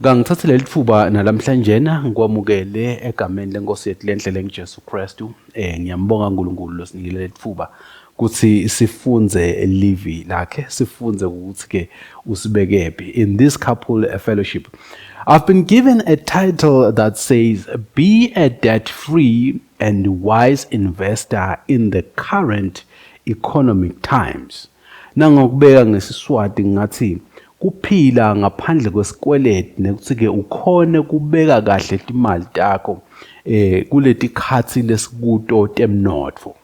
Ngangithathe leli thuba nalamhlanje ngikwamukele egameni lenkosi yethu lenhle lengiJesu Kristu. Ngiyambonga uNkulunkulu losinikile leli thuba kuthi sifunze livi lakhe, sifunze ukuthi ke usibekephi in this couple fellowship. I've been given a title that says be a debt-free and wise investor in the current economic times. Nangokubeka ngesiSiswati ngathi kuphila ngaphandle kwesikweleti nekuthi ke ukhone kubeka kahle imali takho kuleti khatsi lesikuto temnotfo.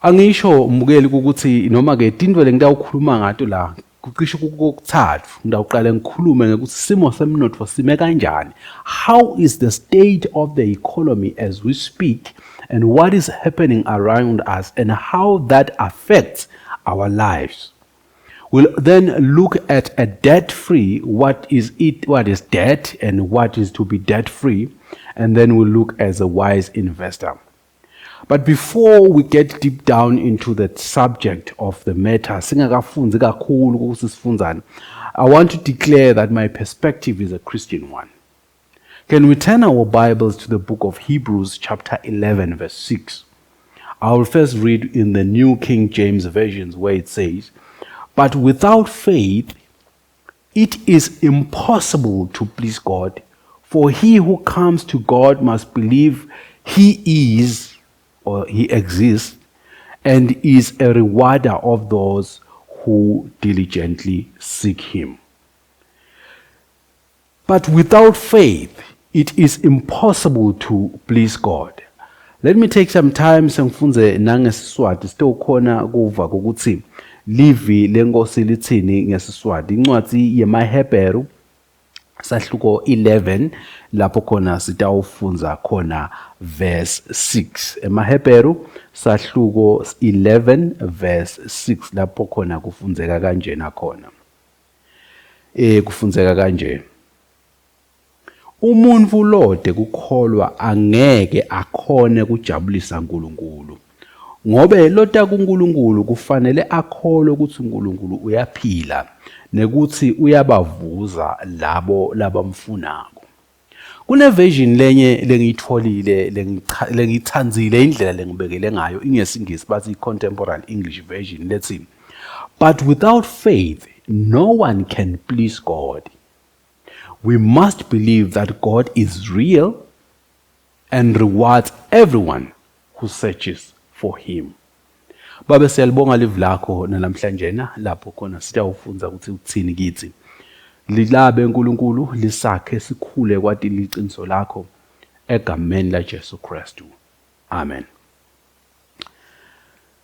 Angisho umukeli ukuthi noma ke tindwe lengitawukhuluma ngato la kucishe kokuthathu ngidawuqala ngikhulume ngekuthi simo semnotfo sime kanjani. How is the state of the economy as we speak and what is happening around us and how that affects our lives. We'll then look at a debt-free, what is debt and what is to be debt-free, and then we'll look as a wise investor. But before we get deep down into the subject of the matter, I want to declare that my perspective is a Christian one. Can we turn our Bibles to the book of Hebrews chapter 11 verse 6? I will first read in the New King James Version where it says, "But without faith, it is impossible to please God, for he who comes to God must believe he is, or he exists, and is a rewarder of those who diligently seek him." But without faith, it is impossible to please God. Let me take some time sengifunze nangeSiswati sitokhona kuva ukuthi livi lenkosi lithini ngeSiswati. Incwadi yemaHebheru sahluko 11 lapho khona sitawufunza khona verse 6. EmaHebheru sahluko 11 verse 6 lapho khona kufunzeka kanjena khona. Kufunzeka kanje. Umuntu lode kukholwa angeke akhone kujabulisa uNkulunkulu. Ngoba elota kuNkulunkulu kufanele akholwe ukuthi uNkulunkulu uyaphila nekuthi uyabavuza labo labamfunako. Kune version lenye lengiyitholile lengithandzile indlela lengibekele ngayo ingesingisi bathi contemporary English version lethi, "But without faith no one can please God. We must believe that God is real and rewards everyone who searches for him." Babe siyalibonga live lakho nalamhlanje lapho khona sitawufunza ukuthi utsini kithi. Lilabe uNkulunkulu lisakhe sikhule kwati liqiniso lakho egameni laJesu Kristu. Amen.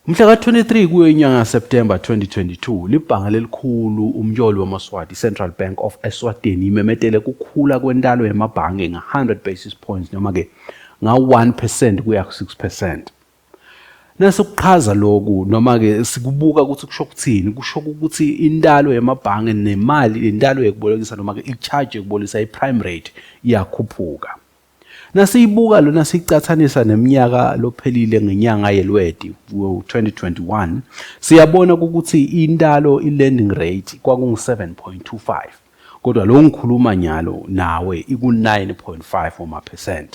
Mhla ka-23 kuyo inyanga September 2022 libhanga lelikhulu umjolo wamaswati Central Bank of Eswatini imemetele kukhula kwentalo yamabhange nga-100 basis points noma ke nga-1% kuya ku-6%. Nasikuchaza lokhu noma ke sikubuka ukuthi kusho ukuthini, kusho ukuthi intalo yamabhange nemali intalo yekubolekisa noma ke i-charge yekubolekisa i-prime rate iyakhuphuka. Nasiyibuka lona sicathanisa neminyaka lophelile ngenyanga yeLweti 2021 siyabona ukuthi intalo i-lending rate kwakungu-7.25 kodwa lo ngikhuluma nyalo nawe iku-9.5%.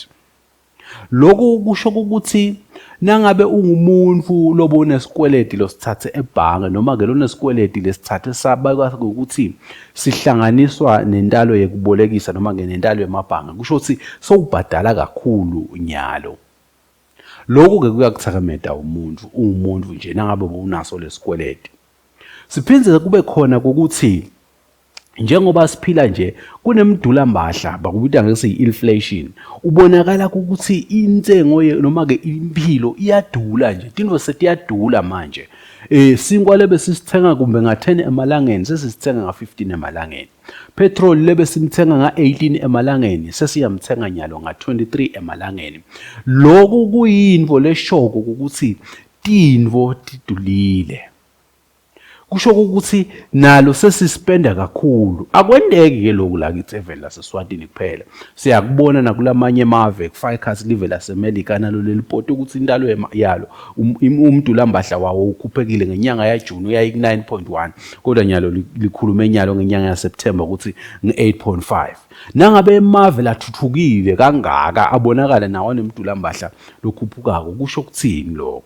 Lokhu kusho ukuthi nangabe ungumuntu lobona isikweleti losithathe ebhange noma ke lona isikweleti lesithathe sabaka ukuthi sihlanganiswa nentalo yekubolekisa noma ke nentalo yemabhange kusho ukuthi sowubhadala kakhulu nyalo. Lokhu ke kuyakuthakameda umuntu nje nangabe unaso lesikweleti. Siphindze kube khona ukuthi njengoba siphila nje kunemidula mbahla bakubita ngese inflation ubonakala ukuthi intengo noma ke impilo iyadula nje into setiyadula manje sinkwa lebe sisithenga kumbe nga10 emalangeni sesisithenga nga15 emalangeni petrol lebe simthenga nga18 emalangeni sesiyamthenga nyalo nga23 emalangeni lokhu kuyinvo leshoko ukuthi tinvo tidulile. kusho ukuthi nalo sesispenda kakhulu. Akwendeki ke lokhu la kithi evela laseSwatini kuphela. Siyakubona nakulamanye amave kufaka live laseMelika nalo lelipoto ukuthi intalo yalo umdulambahla wawo ukhuphekile ngenyanga yaJuni uyayi 9.1 kodwa nyalo likhulume nyalo ngenyanga yaSeptember ukuthi nge8.5. Nangabe emave lathuthukile kangaka abonakala nawo nemdulambahla lokhuphukako kusho ukuthini lokho?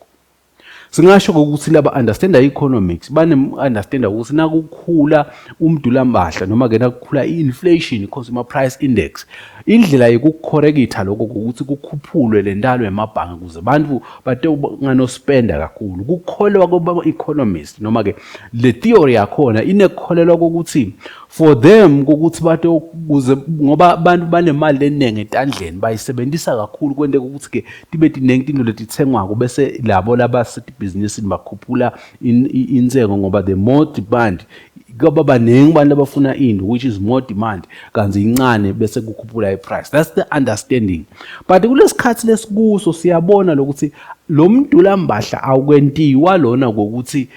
Singasho ukuthi laba understand economics bane understand ukuthi nakukhula umdulambahla noma ke nakukhula inflation consumer price index indlela yokucorrecta lokho ukuthi kukhuphulwe lentalo emabhange kuze abantu bate ngano spenda kakhulu kukholwa kwaba economist noma ke le theory yakhona inekholelwa ukuthi for them ukuthi bate kuze ngoba abantu banemali eningi entandleni bayisebenzisa kakhulu kwente ukuthi ke tibe tinengi into letithengwako bese labo labasithi businessini bakhuphula inzengo ngoba the more demand ngoba baningi abantu abafuna into which is more demand kanzi incane bese kukhuphula iprice. That's the understanding. But kulesikhathi lesikuso siyabona lokuthi lo mdulambahla awukwentiwa lona ngokuthi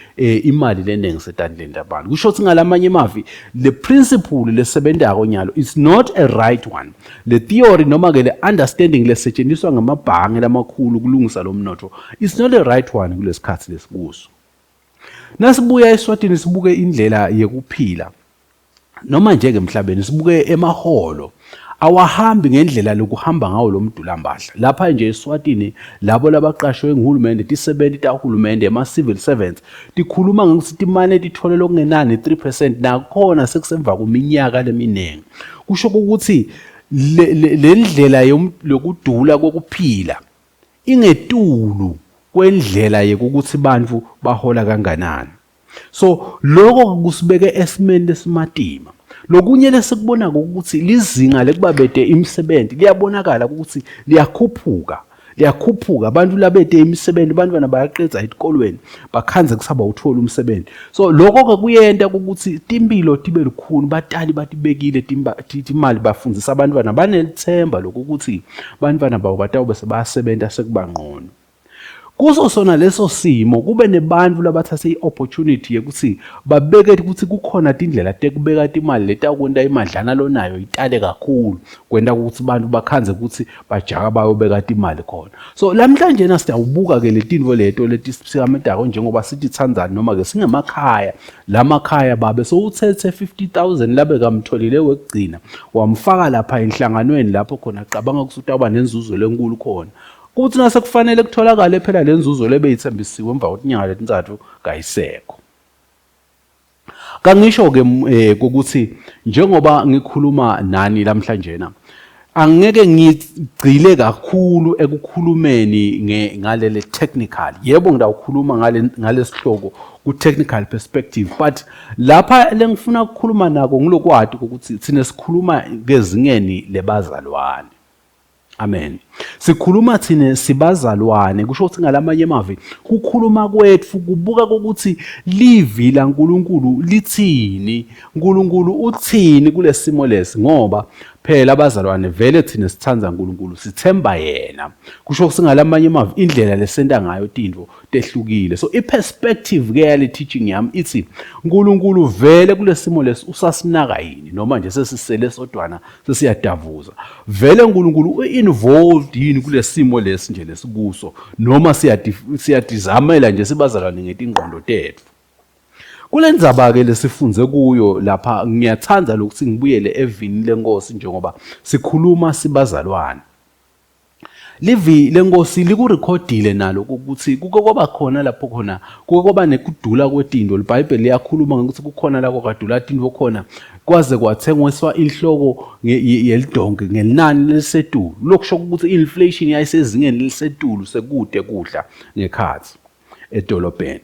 imali leningi setandleni labantu. Kusho ukuthi ngalamanye mavi le principle lesebenzako nyalo is not a right one. Le theory noma ke le understanding lesetshenziswa ngamabhange lamakhulu kulungisa lo mnotho is not a right one kulesikhathi lesikuso. Nasibuya eSwatini sibuke indlela yekuphila noma nje emhlabeni sibuke emaholo awahambi ngendlela lokuhamba ngawo lo mdulambahla lapha nje eSwatini labo labaqashwe nguhulumende tisebenzi tahulumende ema civil servants tikhuluma ngokuthi imali etitholele okungenani 3% nakhona sekusemva kuminyaka leminengi kusho ukuthi le ndlela yokudula kokuphila ingetulu kwendlela yokuthi abantu bahola kanganani. So lokho kusibeke esimeni lesimatima. Lokunye lesikubona ukuthi lizinga lekubabede imisebenzi liyabonakala ukuthi liyakhuphuka abantu labede imisebenzi abantwana bayaqedza esikolweni bakhanze kusaba uthola umsebenzi. So lokho ke kuyenta ukuthi impilo tibe likhulu batali batibekile imali bafundisa abantwana banelithemba lokuthi abantwana babo batawu bese bayasebenza sekubangqono. Kuso sona leso simo kube nebantu labathathe iopportunity yokuthi babeke ukuthi kukhona indlela tekubeka imali letakwenta imadlana lonayo itale kakhulu kwenda ukuthi abantu bakhanze ukuthi bajaka bayobeka imali khona. So lamhlanje na siyawubuka ke letinto leto letisikamedako njengoba sithi Tanzania noma ke singemakhaya lamakhaya babe so uthethe 50,000 labe kamtholile wekugcina wamfaka lapha enhlanganweni lapho khona qabanga ukuthi utaba nenzuzo lenkulu khona. Kuthi nase kufanele kutholakale phela lenzuzo lebeyithembisiwe emva kwenyanga lezintathu kayisekho. Kangisho ke ukuthi njengoba ngikhuluma nani namhlanje na angeke ngigcile kakhulu ekukhulumeni ngalele technical. Yebo ngidawukhuluma ngalesihloko ku technical perspective but lapha lengifuna ukukhuluma nako ngilokwadi ukuthi thina sikhuluma ngezingeni lebazalwane. Amen. Sikhuluma thina siBazalwane kusho ukuthi ngalamanye mavi kukhuluma kwethu kubuka ukuthi livi la uNkulunkulu lithini uNkulunkulu uthini kulesimo lesi ngoba phela abazalwane vele thina sithandza uNkulunkulu sithemba yena kusho ukuthi ngalamanye mavi indlela lesenta ngayo tinto tehlukile. So iperspective ke yale teaching yami ithi uNkulunkulu vele kulesimo lesi usasinaka yini noma nje sesisele sodwana sesiyadavuza vele uNkulunkulu involved yini kulesimo lesi nje lesikuso noma siyadizamela nje siBazalwane ngetingqondo tethu. Kulendzaba ke lesifunze kuyo lapha ngiyathanda lokuthi ngibuyele evini lenkosi njengoba sikhuluma siBazalwane. Livi lenkosi likurekhodile nalo ukuthi kuke kwaba khona lapho khona kuke kwaba nekudula kwetinto iBhayibheli liyakhuluma ngokuthi kukhona la kwakadula tinto khona kwaze kwathengwa inhloko yelidonke ngenani lesetulu lokusho ukuthi inflation yayisezingeni lesetulu sekude kudla ngekhathi edolobheni.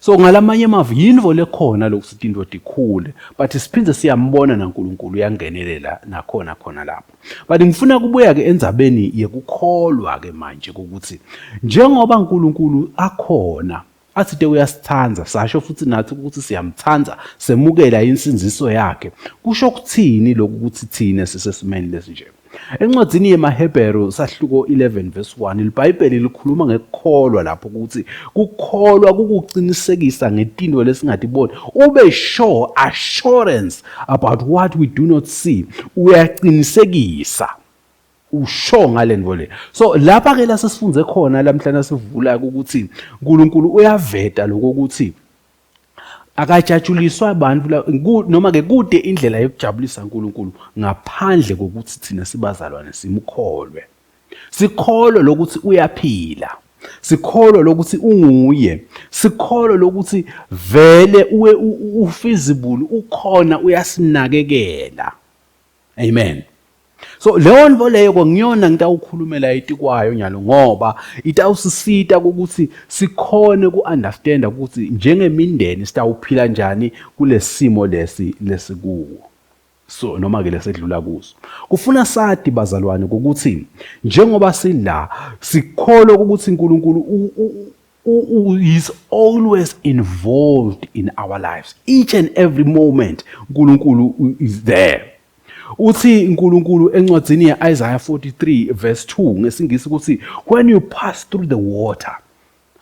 So ngalamanye mavi yinvo lekhona lokuthi into dikhule but siphindze siyambona naNkulunkulu uyangenelela nakhona khona lapho. But ngifuna kubuya ke endzabeni yekukholwa ke manje ukuthi njengoba uNkulunkulu akhona athi uyasithandza sasho futhi nathi ukuthi siyamthandza semukela insinziso yakhe kusho ukuthini lokuthi thina sisesimeni lesinje. Encwadzini yemaHebheru sahluko 11 verse 1 iBhayibheli likhuluma ngekukholwa lapho ukuthi kukholwa kukuqinisekisa ngetinto lesingatiboni, ube sure, assurance about what we do not see. Uyaqinisekisa usho ngalento le. So lapha ke la sesifunze khona lamhlanje sivula ukuthi uNkulunkulu uyaveta lokuthi akajatshuliswa abantu noma ke kude indlela yokujabulisa uNkulunkulu ngaphandle kokuthi thina sibazalwane simkholwe. Sikholwe lokuthi uyaphila. Sikholwe lokuthi unguye. Sikholwe lokuthi vele uwe ufeasible, ukhona, uyasinakekela. Amen. So leyo nto leyo ngiyona ngitawukhulumela itikwayo nyalo ngoba itawusisita ukuthi sikhone ku-understand ukuthi njengemindeni sitawuphila njani kulesimo lesikuwo. So noma ke lesedlula kuso. Kufuna sathi bazalwane ukuthi njengoba sila sikholwa ukuthi uNkulunkulu is always involved in our lives. Each and every moment uNkulunkulu is there. Uthi uNkulunkulu encwadzini yeIsaiah 43 verse 2 ngesingisi ukuthi when you pass through the water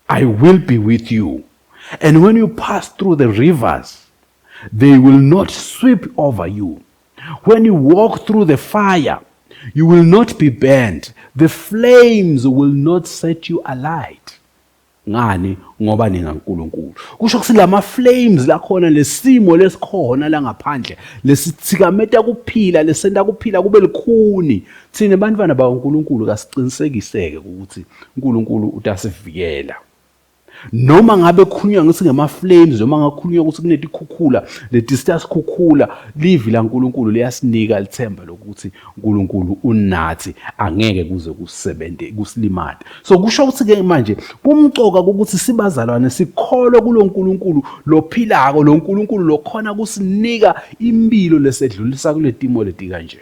I will be with you, and when you pass through the rivers they will not sweep over you. When you walk through the fire you will not be burned, the flames will not set you alight. Ngani? Ngoba ningaNkulunkulu. Kusho ukuthi lama flames la khona lesimo lesikhona la ngaphandle lesithikameta kuphila lesenta kuphila kube likhuni. Thina bantwana baNkulunkulu kasiqinisekiseke ukuthi uNkulunkulu utasivikela. Noma ngabe khulunywa ngithi ngema flames noma ngakhulunywa ukuthi kunetikhukhula lesisikhukhula livi la uNkulunkulu liyasinika lithemba lokuthi uNkulunkulu unathi angeke kuze kusebenze kusilimade. So kusho ukuthi ke manje kumcoka ukuthi sibazalwane sikholwe kulo uNkulunkulu lophilako, lo uNkulunkulu lokhona kusinika impilo lesedlulisa kuletimo leti kanje.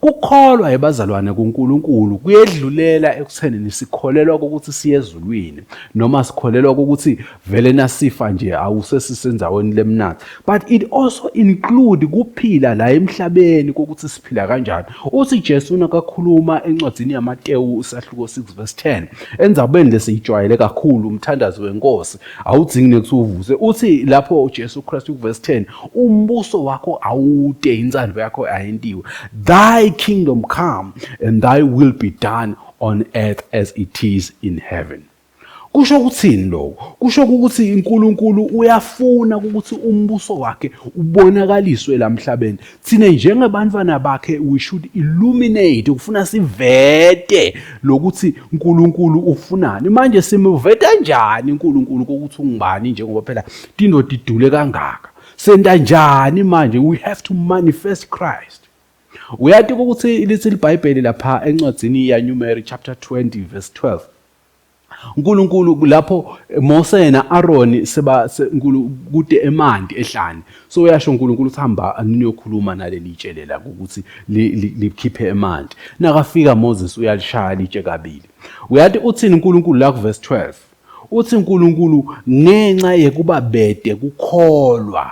Kukholwa ebazalwane kuNkulunkulu kuyedlulela ekuthenini sikholelwa ukuthi siye ezulwini noma sikholelwa ukuthi vele nasifa nje awusesisenzaweni lemnathi, but it also include kuphila la emhlabeni kokuthi siphila kanjani. Uthi Jesu nakakhuluma encwadzini yaMateyu sahluko 6 verse 10 enzabeni lesijwayele kakhulu umthandazo wenkosi awudzingi nekuthi uvuze. Uthi lapho Jesu Christ verse 10 umbuso wakho awude insandvo yakho ayentiwe, thy kingdom come and thy will be done on earth as it is in heaven. Kusho ukuthini lokho? Kusho ukuthi uNkulunkulu uyafuna ukuthi umbuso wakhe ubonakaliswe la emhlabeni. Thina njengebantwana bakhe we should illuminate, ufuna sivete lokuthi uNkulunkulu ufunani. Manje simuveta njani uNkulunkulu ukuthi ungubani njengoba phela tindo didule kangaka. Senta njani manje? We have to manifest Christ. Uyathi ukuthi lithi iBhayibheli lapha encwadzini yaNumeri chapter 20 verse 12. uNkulunkulu lapho Mose na Aaron kude emanti ehlane. So uyasho uNkulunkulu ukuthi hamba niyokhuluma naleli tshele la ukuthi likhiphe emanti. Nakafika Moses uyalishaya litshe kabili. Uyathi uthini uNkulunkulu la ku verse 12? Uthi uNkulunkulu ngenxa yekuba bede kukholwa,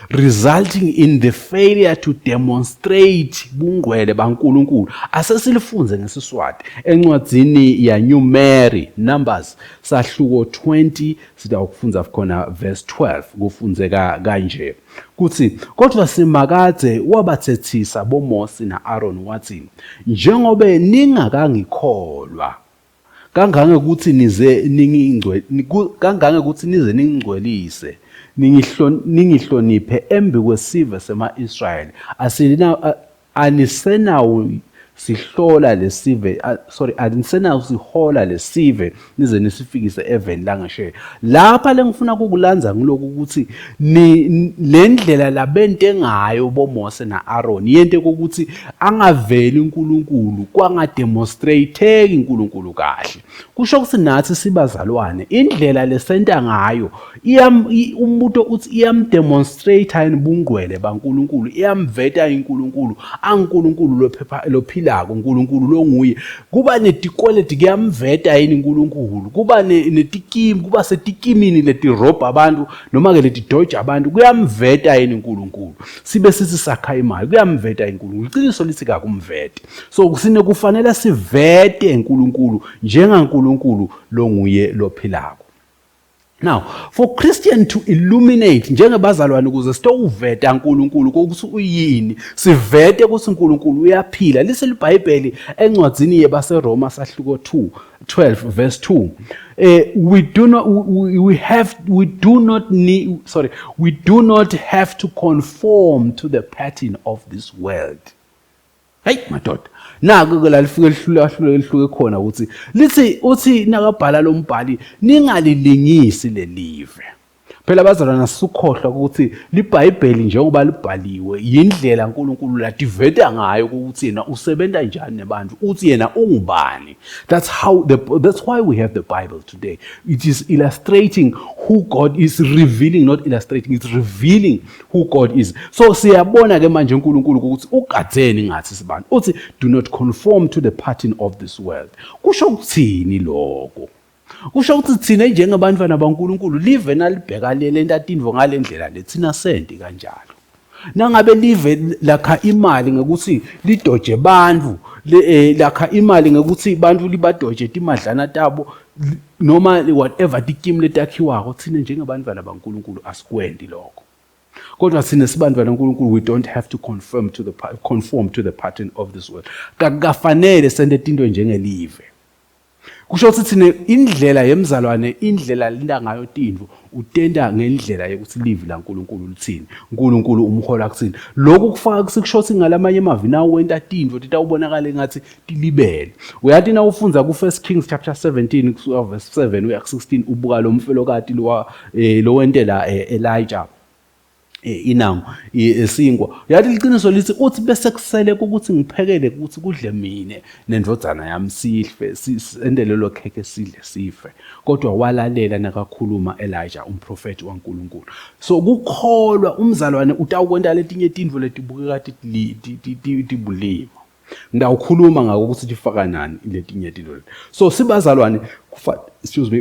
resulting in the failure to demonstrate bungcwele baNkulunkulu. Asesilifunze ngesiSiswati encwadzini yaNumeri Numbers sahluko 20 sitawukufunza khona verse 12 kufunzeka kanje kuthi kodwa simakadze wabathethisa boMose naAaron wathi njengoba ningakangikholwa kangange ukuthi nize ningingcwelise ningihloniphe embi kwesive sema-Israyeli anisenawo sihola lesive nize nisifikise eveni langasheya. Lapha lengifuna kukulanza ngiloku ukuthi le ndlela labente ngayo boMose naAaron yente ukuthi angaveli uNkulunkulu kwangademonstrateki uNkulunkulu kahle. Kusho ukuthi nathi sibazalwane indlela lesenta ngayo umbuto uthi iyamdemonstrate yini bungcwele baNkulunkulu, iyamveta uNkulunkulu anguNkulunkulu lophila lophilako uNkulunkulu lo nguye kuba netikweleti kuyamveta yini uNkulunkulu kuba netikimi kuba setikimini letirobha abantu noma ke letidoja abantu kuyamveta yini uNkulunkulu sibe sithi sakha imali kuyamveta uNkulunkulu iqiniso lithi kakumvete so kusine kufanele sivete uNkulunkulu njengaNkulunkulu lo nguye lophilako. Now, for Christian to illuminate njengebazalwane ukuze sitokuveta uNkulunkulu ukuthi uyini sivete ukuthi uNkulunkulu uyaphila lise liBhayibheli encwadzini yebaseRoma sahluko 12 verse 2 we do not have to conform to the pattern of this world. Hey madoda naku ke la lifike lihluke khona ukuthi lithi uthi nakabhala lo mbhali ningalilingisi lelive phela bazalwana sukhohlwa ukuthi liBhayibheli njengoba libhaliwe indlela uNkulunkulu lativeta ngayo ukuthi yena usebenza njani nabantu uthi yena ungubani. That's why we have the Bible today. It is illustrating who God is, revealing, not illustrating, it's revealing who God is. So siyabona ke manje uNkulunkulu ukuthi ugadzeni ngathi sibani uthi do not conform to the pattern of this world. Kusho ukuthini lokho? Kusho ukuthi thina njengabantwana baNkulunkulu live nalibheka lento atinvo ngalendlela lethina sendi kanjalo. Nangabe live lakha imali ngekuthi lidoje bantu lakha imali ngekuthi bantu libadoje imadlana tabo noma whatever tikimi letakhiwako thina njengebantwana baNkulunkulu asikwendi lokho. Kodwa thina sibantwana baNkulunkulu we don't have to conform to the pattern of this world. Kafanele sende into njengelive. Kusho ukuthi thina indlela yemzalwane indlela linda ngayo tindvo utenda ngendlela yokuthi live la uNkulunkulu lithini uNkulunkulu umhola kuthini lokhu kufaka kusho ngalamanye amavina wenta tindvo titawubonakala engathi tilibele uyathi na ufunza ku 1 Kings chapter 17 kusuka verse 7 uya 16 ubuka lo mfelokati lo wentela Elijah inango esinkwa yathi liqiniso lithi uthi bese kusele ukuthi ngiphekele ukuthi kudle mine nendodzana yami sihle sendelelo kheke sidle sife kodwa walalela nakakhuluma Elijah umprofeti waNkulunkulu. So kukholwa umzalwane utawukwenta letinye tindvo letibukeka tibulima ngidawukhuluma ngako ukuthi tifaka nani letinye tindvo. So siBazalwane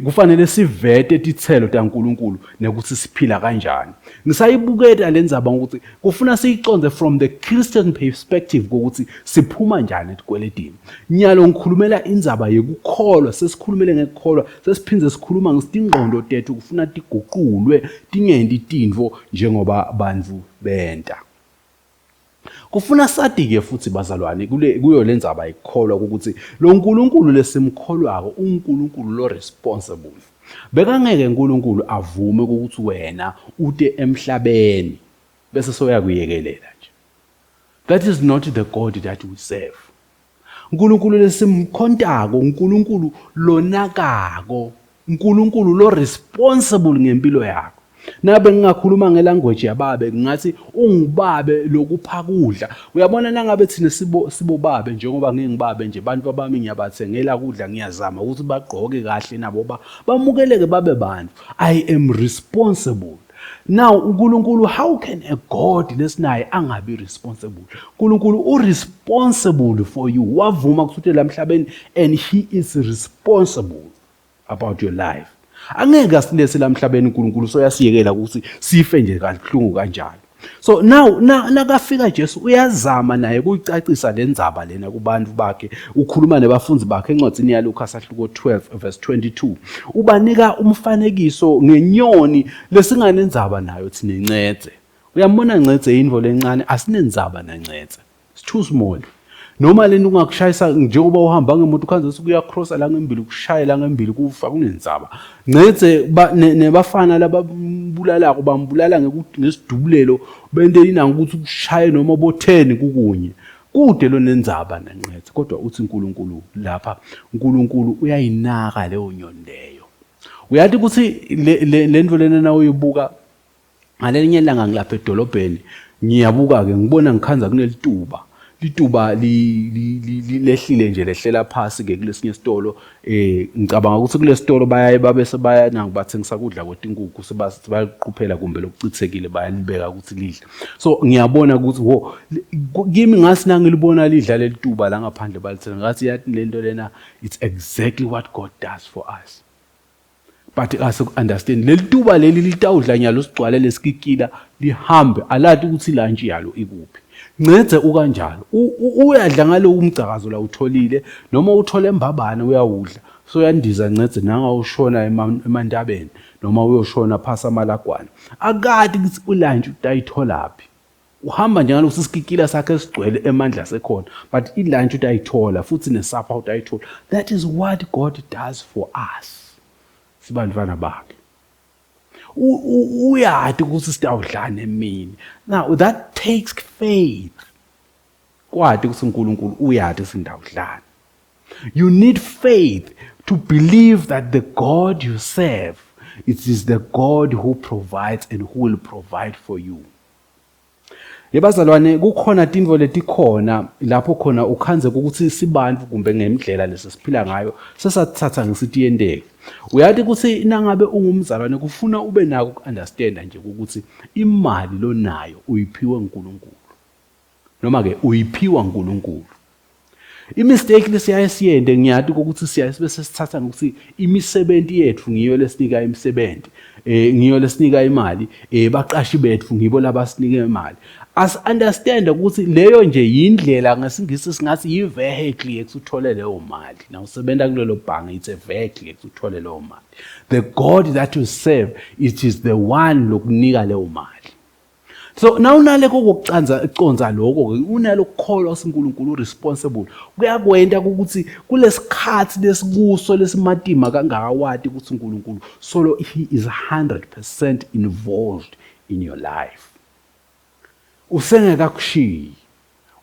kufanele sivete tithelo taNkulunkulu nekuthi siphila kanjani. Ngisayibukela lendzaba ukuthi kufuna siyiconze from the Christian perspective ukuthi siphuma njani etikweletini. Nyalo ngikhulumela indzaba yekukholwa sesikhulumele ngekukholwa sesiphindze sikhuluma ngesingqondo tethu kufuna tiguqulwe tingendi tindvo njengoba bantfu benta. Kufuna sathi-ke futhi bazalwane kuyo le ndzaba yekukholwa ukuthi lo nkulunkulu lesimkholwako unkulunkulu lo responsible. Bekangeke uNkulunkulu avume ukuthi wena ute emhlabeni bese soyakuyekelela nje. That is not the God that we serve. uNkulunkulu lesimkhontako uNkulunkulu lonakako uNkulunkulu lo responsible ngempilo yakho. Nabe ngingakhuluma ngelanguage yababe ngathi ungibabe lokuphakudla uyabona nangabe thina sibobabe njengoba ngingibabe nje bantu abami ngiyabathengela kudla ngiyazama ukuthi bagqoke kahle nabo bamukeleke babe bantu. I am responsible. Now uNkulunkulu how can a God lesinaye angabi responsible? uNkulunkulu responsible for you wavuma kusukela emhlabeni and he is responsible about your life. Angeke asilese la emhlabeni uNkulunkulu soyasiyekela ukuthi sife nje kahlungu kanjalo. So now nakafika Jesu uyazama naye ukuyicacisa lendzaba lena kubantu bakhe ukhuluma nebafunzi bakhe encwadzini yaLuka sahluko 12 verse 22 ubanika umfanekiso ngenyoni lesinganenzaba nayo thina incetse. Uyambona incetse indvo lencane asinenzaba nancetse. It's too small. Noma lento ungakushayisa njengoba uhamba ngemoto ukhanze ukuya crossa la ngembili ukushaya la ngembili kufa kunenzaba. Ngece nebafana labambulalako bambulala ngesidubulelo bente inanga ukuthi ukushaye noma bo10 kukunye. Kude lo nenzaba nancetse kodwa uthi uNkulunkulu lapha uNkulunkulu uyayinaka leyo nyoni leyo. Uyathi ukuthi lento lena nawe uyibuka ngalenye ilanga ngilapha edolobheni ngiyabuka ke ngibona ngikhanza kunelituba lituba lehlile nje lehlela phasi ke kulesinye isitolo ngicabanga ukuthi kulesitolo babe sebaya nangu bathengisa kudla kwetinkukhu sebaqhuphela kumbe lokucithekile bayalibeka ukuthi lidle. So ngiyabona ukuthi kimi ngasi nangilibona lidla lelituba la ngaphandle balithenga ngathi yathi lento lena it's exactly what God does for us. But as understand lelituba leli litawudla nyalo sigcwale lesikikila lihambe alathi ukuthi lunch yalo ikuphi. Ncede ukanjalo uyadla ngalo umcakazo la utholile noma uthola embabana uyawudla so yandiza ncede nanga ushona emantabeni noma uyoshona phasa amalagwana akade ukuthi ulunch utayitholaphi uhamba nje ngalo sisikikila sakhe sigcwele emandla sekhona but ilunch utayithola futhi nesapha utayithola. That is what God does for us sibantwana bakhe. Uyati ukuthi sitawudlana emini. Now that takes faith. Kwati ukuthi uNkulunkulu uyati sindawudlana. You need faith to believe that the God you serve, it is the God who provides and who will provide for you. Yebazalwane kukhona tintfo letikhona lapho khona ukhanze ukuthi sibantu kumbe ngendlela lesisiphila ngayo sesathatha ngesitiyendeke. Uyathi ukuthi nangabe ungumzalwane kufuna ube nako ukunderstand nje ukuthi imali lonayo uyiphiwe uNkulunkulu. Noma ke uyiphiwa uNkulunkulu. Imistake lesiyayisiyende ngiyathi ukuthi siyabe sesithatha ngokuthi imisebenzi yethu ngiyo lesinika imisebenzi ngiyo lesinika imali baqashi bethu ngibo labasinika imali. As understand ukuthi leyo nje yindlela ngesingisi singathi yi-vehicle yekuthole leyo mali. Na usebenza kulelo bhange it's a vehicle yekuthole leyo mali. The God that you serve, it is the one lokunika leyo mali. So now unaleko kokuconza lokho unalo ukukholwa uNkulunkulu responsible kuyakwenda ukuthi kulesikhathi lesikuso lesimatima kangakawati ukuthi uNkulunkulu solo he is 100% involved in your life. Usengekakushiyi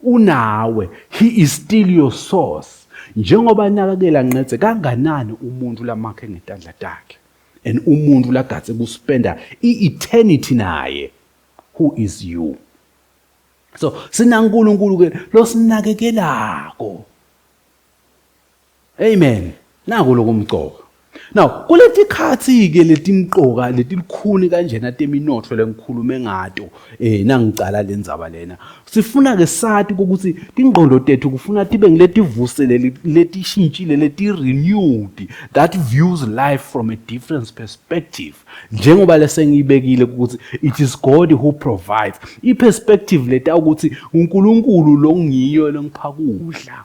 unawe he is still your source. Njengoba nakakela ncede kanganani umuntu lamakhe ngetandla takhe and umuntu lagatse kuspenda eternity naye. Who is you? So sinaNkulunkulu ke lo sinakekelako. Amen. Naku lokumcoka. Now kuleti khathi ke letimqoka letilikhuni kanjena teminotfo lengikhulume ngato nangicala lendzaba lena sifuna ke sathi ukuthi ingqondo tethu kufuna tibe ngiletivusele letishintshile leti-renewed that views life from a different perspective njengoba lesengiyibekile ukuthi it is God who provides i-perspective leta ukuthi uNkulunkulu lo ngiyo lengipha kudla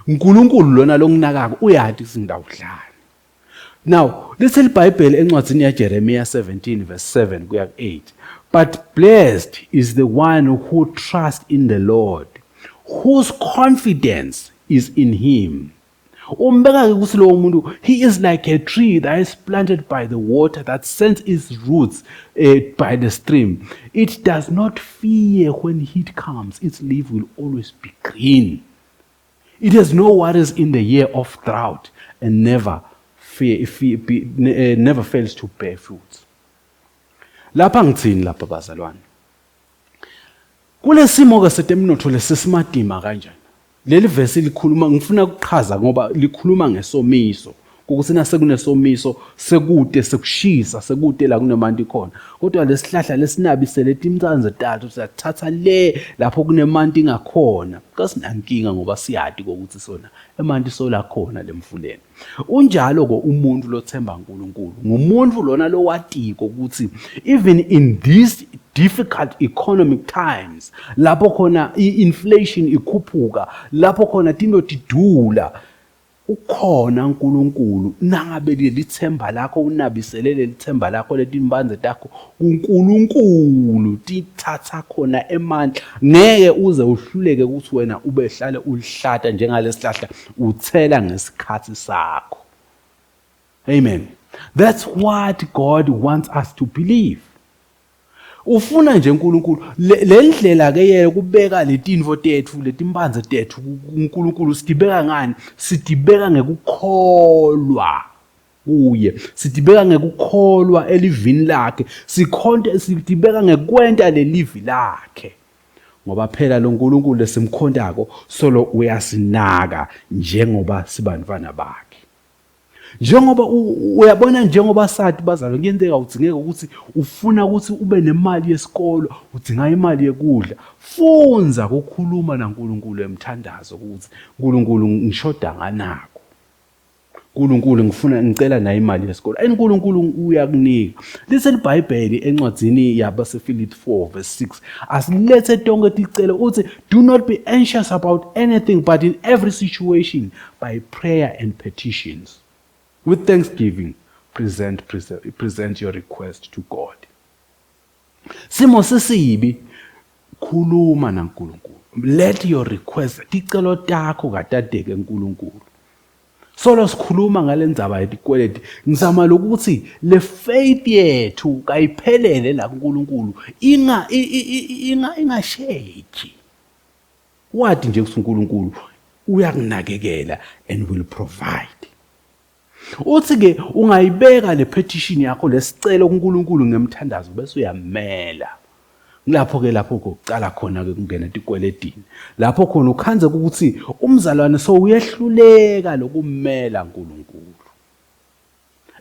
uNkulunkulu lona lo nginakako uyati singawudlala. Now, little Bible encwadzini ya Jeremiah 17 verse 7 kuya 8. But blessed is the one who trusts in the Lord, whose confidence is in him. Umbeka ukuthi lo muntu he is like a tree that is planted by the water that sends its roots by the stream. It does not fear when heat comes. Its leaf will always be green. It has no worries in the year of drought and never fails to bear fruit. Lapha ngitsini lapha bazalwane. Kulesimo ke setemnotho lesisimadima kanjani. Leli verse likhuluma ngifuna ukuchaza ngoba likhuluma ngesomiso. Ukuthi nasekunesomiso sekude sekushisa sekude la kunemanti khona. Kodwa lesihlahla lesinabisele timtsanze tathu siyathatha le lapho kunemanti ngakhona. Kasinankinga ngoba siyadi ukuthi sona emanti sola khona lemfuleni. Unjalo ko umuntu lothemba uNkulunkulu. Ngumuntu lona lo watiko ukuthi even in these difficult economic times lapho khona inflation ikhuphuka lapho khona tinto tidula ukhona uNkulunkulu nangabe lithemba lakho unabiselele lithemba lakho letimbanze takho uNkulunkulu tithatha khona emandla ngeke uze uhluleke ukuthi wena ubehlale ulihlata njengalesihlahla uthela ngesikhathi sakho. Amen. That's what God wants us to believe. Ufuna nje uNkulunkulu le ndlela ke yeye kubeka letinvo tethu letimbanze tethu uNkulunkulu sidibeka ngani sidibeka ngekukholwa kuye sidibeka ngekukholwa elivini lakhe sidibeka ngekwenta lelivi lakhe ngoba phela lo nkulunkulu lesimkhondako solo uyasinaka njengoba sibantwana bakhe. Njengoba uyabona njengoba sathi bazalwane kuyenteka udingeka ukuthi ufuna ukuthi ube nemali yesikolo, udinga imali yekudla. Funza ukukhuluma naNkulunkulu emthandazo ukuthi uNkulunkulu ngishoda nganako. uNkulunkulu ngicela nayo imali yesikolo. uNkulunkulu uyakunika. Lise iBhayibheli encwadzini yabaseFilipi 4:6 asilethe tonke ticelo uthi do not be anxious about anything but in every situation by prayer and petitions. With thanksgiving, present your request to God. Simo sisibi, khuluma naNkulunkulu. Let your request, ticelo takho katadeke uNkulunkulu. Solo sikhuluma ngalendzaba yetikweleti, ngizama lokuthi le faith yethu kayiphelele la kuNkulunkulu ingasheki. Wathi nje ukuthi uNkulunkulu uyakunakekela and will provide. Uthi-ke ungayibeka le petition yakho lesicelo kuNkulunkulu ngemthandazo bese uyamela. Lapho-ke lapho kucala khona-ke kungena etikweletini. Lapho khona ukhanze ukuthi umzalwane so uyehluleka lokummela uNkulunkulu.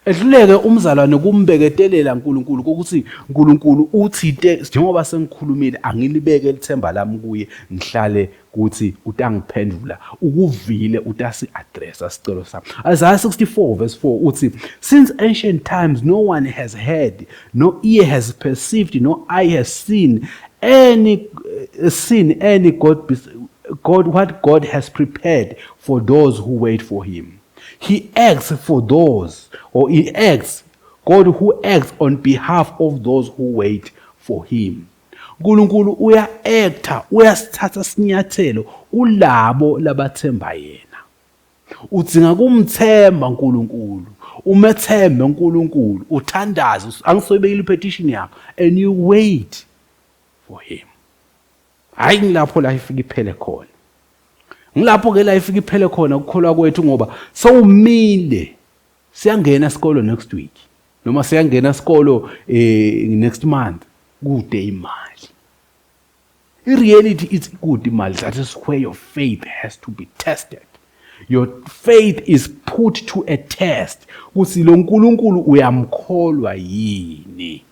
Ehluleke umzalwane kumbeketelela uNkulunkulu ukuthi uNkulunkulu uthi njengoba sengikhulumile angilibeke lithemba lami kuye ngihlale ukuthi utangiphendula ukuvile utasi-addressa sicelo sami. Isaiah 64:4 uthi since ancient times no one has heard, no ear has perceived, no eye has seen any God what God has prepared for those who wait for him. He acts for those, or he acts, God who acts on behalf of those who wait for him. uNkulunkulu uya-acta, uyasithatha sinyathelo ulabo labathemba yena. Udzinga kumthemba uNkulunkulu, umethembe uNkulunkulu, uthandaze, angisoyibekile ipetition yakho, and you wait for him. Hayi ngilapho la ifika iphele khona. Ngilapho-ke la ifika iphele khona ukukholwa kwethu ngoba sowumile siyangena esikolo next week noma siyangena esikolo next month kude imali. I-reality is good imali. That is where your faith has to be tested. Your faith is put to a test. Ukuthi lo nkulunkulu uyamkholwa yini.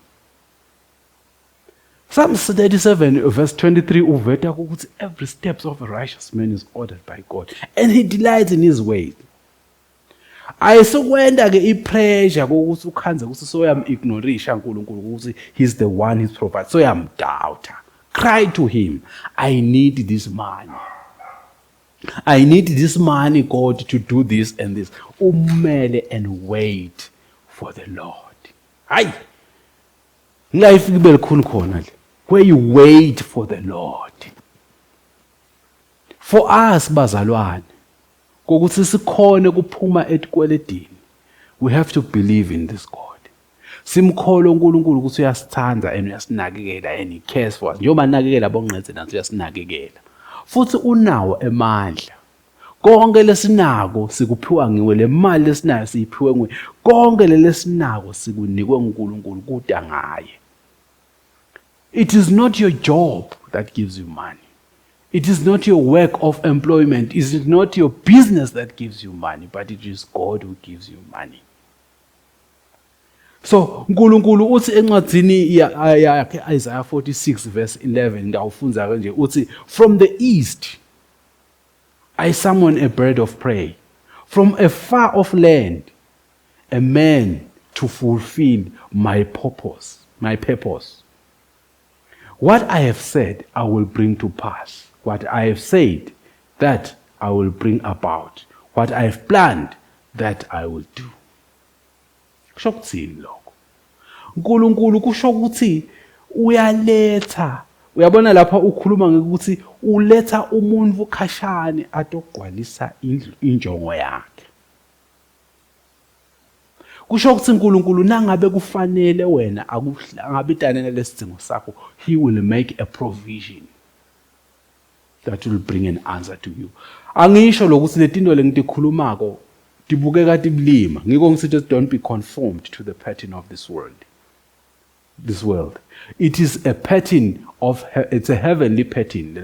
Psalm 37:23 uveta ukuthi every steps of a righteous man is ordered by God and he delights in his ways. Ayisokwenda ke ipressure ukuthi ukhanze ukuthi soyam-ignorisha uNkulunkulu ukuthi he's the one who provides. Soyamdoubta. Cry to him, I need this money. I need this money, God, to do this and this. Umele and wait for the Lord. Hayi. Life ibe likhulu khona le. Where you wait for the Lord. For us bazalwane, kokuthi sikhone kuphuma etikweletini, we have to believe in this God. Simkholo uNkulunkulu ukuthi uyasithanda and uyasinakekela and he cares for us. Njengoba nakekela bonqetse nathi uyasinakekela. Futhi unawo emandla. Konke lesinako sikuphiwa ngiwe, le mali lesinayo siyiphiwe nguwe. Konke lesinako sikunikwe uNkulunkulu kuda ngaye. It is not your job that gives you money. It is not your work of employment. It is not your business that gives you money, but it is God who gives you money. So, uNkulunkulu uthi encwadzini ya Isaiah 46:11 ngawufunza kanje uthi from the east I summon a bird of prey, from a far off land a man to fulfill my purpose. What I have said, I will bring to pass. What I have said, that I will bring about. What I have planned, that I will do. Kusho kuthini lokho? uNkulunkulu kusho ukuthi uyaletha. Uyabona lapha ukhuluma ngokuthi uletha umuntu khashane atogqwalisa injongo yakhe. Kusho ukuthi uNkulunkulu nangabe kufanele wena angabidane nalesidingo sakho, he will make a provision that will bring an answer to you. Angisho lokuthi letinto lengitikhulumako tibukeka tibulima. Ngiko ngisithi don't be conformed to the pattern of this world. this world. It is a pattern of, it's a heavenly pattern,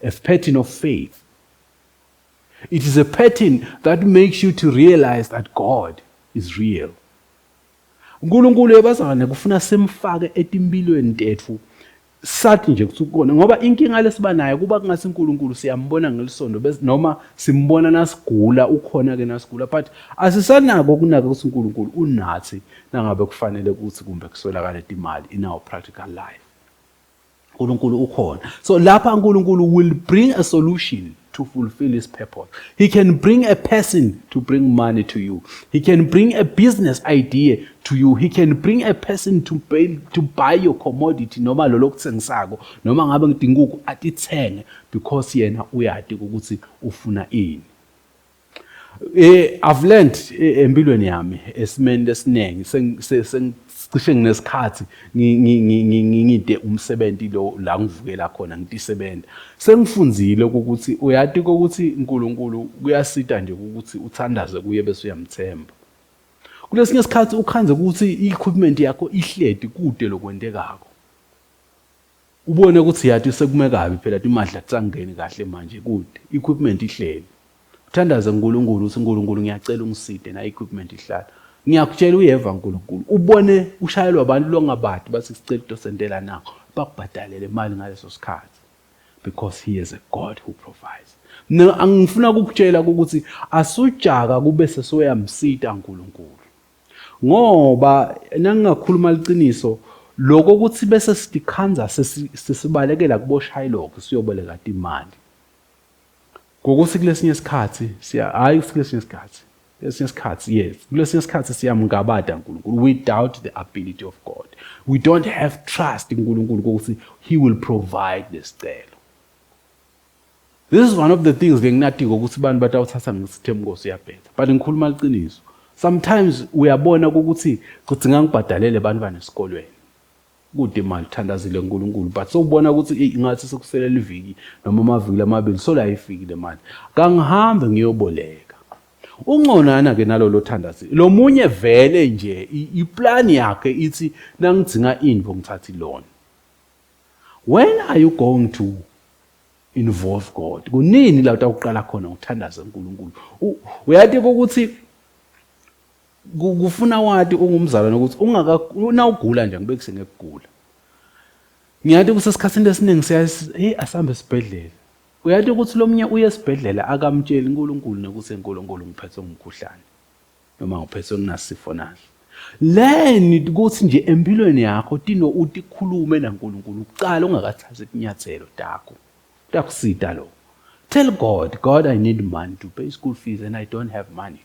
a pattern of faith. It is a pattern that makes you to realize that God is real. uNkulunkulu yebazalwane kufuna simfake etimbilweni tetfu sathi nje kuthi ukona ngoba inkinga lesiba nayo kuba kungasi uNkulunkulu siyambona ngelisondo bese noma simbona nasigula ukhona ke nasigula but asisanako kunaka ukuthi uNkulunkulu unathi nangabe kufanele ukuthi kumbe kuswelakala imali in our practical life. uNkulunkulu ukhona. So lapha uNkulunkulu will bring a solution to fulfill his purpose. He can bring a person to bring money to you. He can bring a business idea to you. He can bring a person to buy your commodity noma lo lokuthengisako noma ngabe ngidinga ukuthi atithenge because yena uyadi ukuthi ufuna ini. I've learned empilweni yami esimeni lesinenge cishe nginesikhathi ngide umsebenzi lo la ngivukela khona ngitisebenza sengifunzile ukuthi uyati ukuthi uNkulunkulu kuyasita nje ukuthi uthandaze kuye bese uyamthemba. Kulesinye isikhathi ukhanze ukuthi i-equipment yakho ihledi kude lokwendekako ubone ukuthi yati sekume kabi phela imadla tsangeni kahle manje kude equipment ihleli uthandaze uNkulunkulu uthi uNkulunkulu ngiyacela ungiside na equipment ihlala. Ngiyakutshela uyeva uNkulunkulu ubone ushayelwa abantu longabadi bathi sicela dosentela nakho bakubhadalele imali ngaleso sikhathi because he is a God who provides. Angifuna ukukutshela ukuthi asujaka kube sesoyamsita uNkulunkulu ngoba nangingakhuluma liqiniso lokho ukuthi bese sitikhandze sesibalekele kuboshayiloko siyoboleka imali ngokuthi kulesinye isikhathi kulesinye isikhathi siyamngabada uNkulunkulu. We doubt the ability of God. We don't have trust in uNkulunkulu ukuthi he will provide lesicelo. This is one of the things nginatiko ukuthi abantu batawuthatha ngisithembu Nkosi yabhetha. But ngikhuluma liqiniso. Sometimes uyabona ukuthi kudinga ngibhadalele abantwana esikolweni. Kude imali thandazile uNkulunkulu but sobona ukuthi ingathi sekuselela iviki noma amaviki amabili sola ifikile manje. Kangihambe ngiyoboleka. Ungconana ke nalo lothandazile. Lo munye vele nje iplan yakhe ithi nangidinga indvo ngithatha loan. When are you going to involve God? Kunini la utaqala khona uthandaza uNkulunkulu? Uyathi ukuthi kufuna wathi ungumzalwane ukuthi unawugula nje ngibekise ngekugula. Ngiyathi kusesikhathini lesiningi siyazi asambe esibhedlela. Uyathi ukuthi lo munye uye esibhedlela akamtsheli uNkulunkulu nokuthi uNkulunkulu ngiphethwe ngumkhuhlane noma ngiphethwe nginasifo naso. Learn ukuthi nje empilweni yakho tino utikhulume naNkulunkulu uqala ungakathathi inyathelo takho. Takusita lo. Tell God, I need money to pay school fees and I don't have money.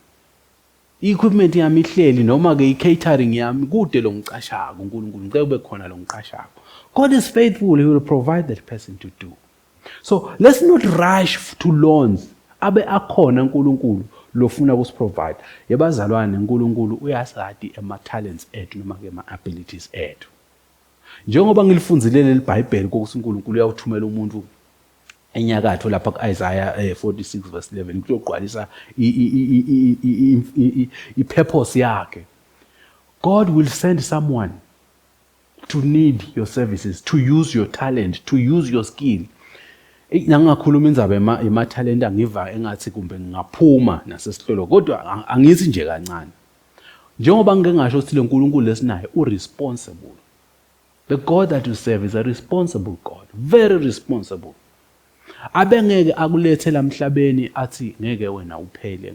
I-equipment yami ihleli noma ke i-catering yami kude lo ngiqashaka uNkulunkulu ngicela kube khona lo ngiqashaka. God is faithful, he will provide that person to do. So let's not rush to loans. Abe akhona uNkulunkulu lofuna ukusiprovide. Yebazalwane uNkulunkulu uyasathi ama-talents ethu noma ke ama-abilities ethu. Njengoba ngilifunzile leli Bible ukuthi uNkulunkulu uyawuthumela umuntu enyakatho lapha ku-Isaiah 46 verse 11 kuyogqwalisa i-purpose yakhe. God will send someone to need your services, to use your talent, to use your skill. Nangakhuluma indzaba ema-talent angiva engathi kumbe ngingaphuma nasesihlolo kodwa angithi nje kancane. Njengoba ngike ngasho ukuthi lo uNkulunkulu lesinaye uresponsible. The God that you serve is a responsible God, very responsible. Abengeke akulethe lamhlabeni athi ngeke wena uphele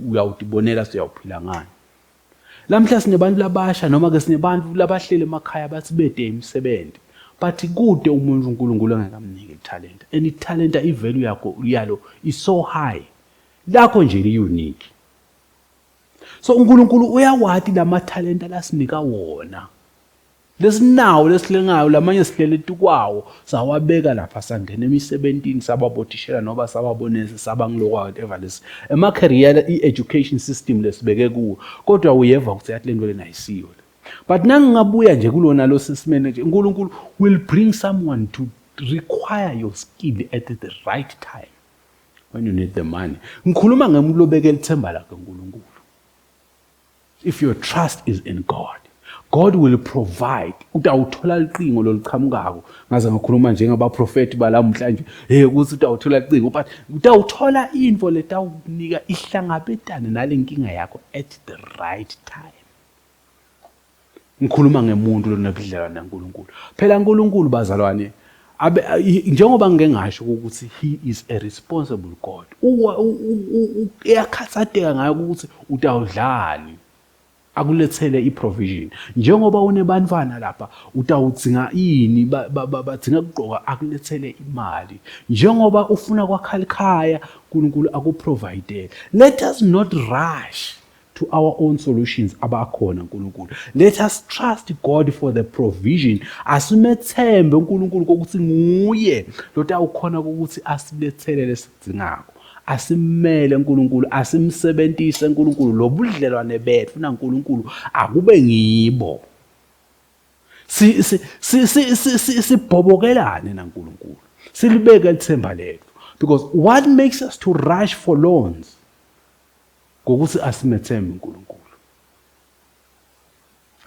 uyawudibonela siyawuphila ngani. Lamhla sinebantu labasha noma ke sinebantu labahlele emakhaya bathi bede imisebenzi but kude umuntu uNkulunkulu angakamnike italent. And italent ivalue yakho yalo is so high. Lakho nje li-unique. So uNkulunkulu uyawathi lama talent alasinika wona. Lesinawo lesilengayo lamanye sihlele tukwawo sawabeka lapha sangena emisebentini sababothishela noba sababonese sabangilokwa whatever lesi ema career education system lesibeke kuwo kodwa uyeva ukuthi yathi lento lena ayisiyo. But nangingabuya nje kulona lo sisimene nje uNkulunkulu will bring someone to require your skill at the right time when you need the money. Ngikhuluma ngemuntu lobekela ithemba lakhe uNkulunkulu. If your trust is in God. God will provide. Utawuthola liqingo loluqhamukako. Ngaze ngakhuluma njengabaprofeti balamhlanje. Ukuthi utawuthola liqingo, but utawuthola info letawukunika ihlangabetane nalenkinga yakho at the right time. Ngikhuluma ngemuntu lonebudlelwane naNkulunkulu. Phela uNkulunkulu bazalwane, njengoba ngike ngasho ukuthi he is a responsible God. Uyakhathateka ngayo ukuthi utawudlani. Akulethele iprovision. Njengoba unebantwana lapha, utawudzinga ini, badzinga kugqoka, akulethele imali. Njengoba ufuna kwakha ikhaya, uNkulunkulu akuprovide. Let us not rush to our own solutions abakhona uNkulunkulu. Let us trust God for the provision. Asimethembe uNkulunkulu ukuthi nguye lotawukhona ukuthi asilethele lesidingako. Asimele uNkulunkulu, asimsebentise uNkulunkulu, lobudlelwane bethu naNkulunkulu akube ngibo. Sibhobokelane naNkulunkulu. Silibeke ithemba lethu. Because what makes us to rush for loans? Ngokuthi asimethembe uNkulunkulu.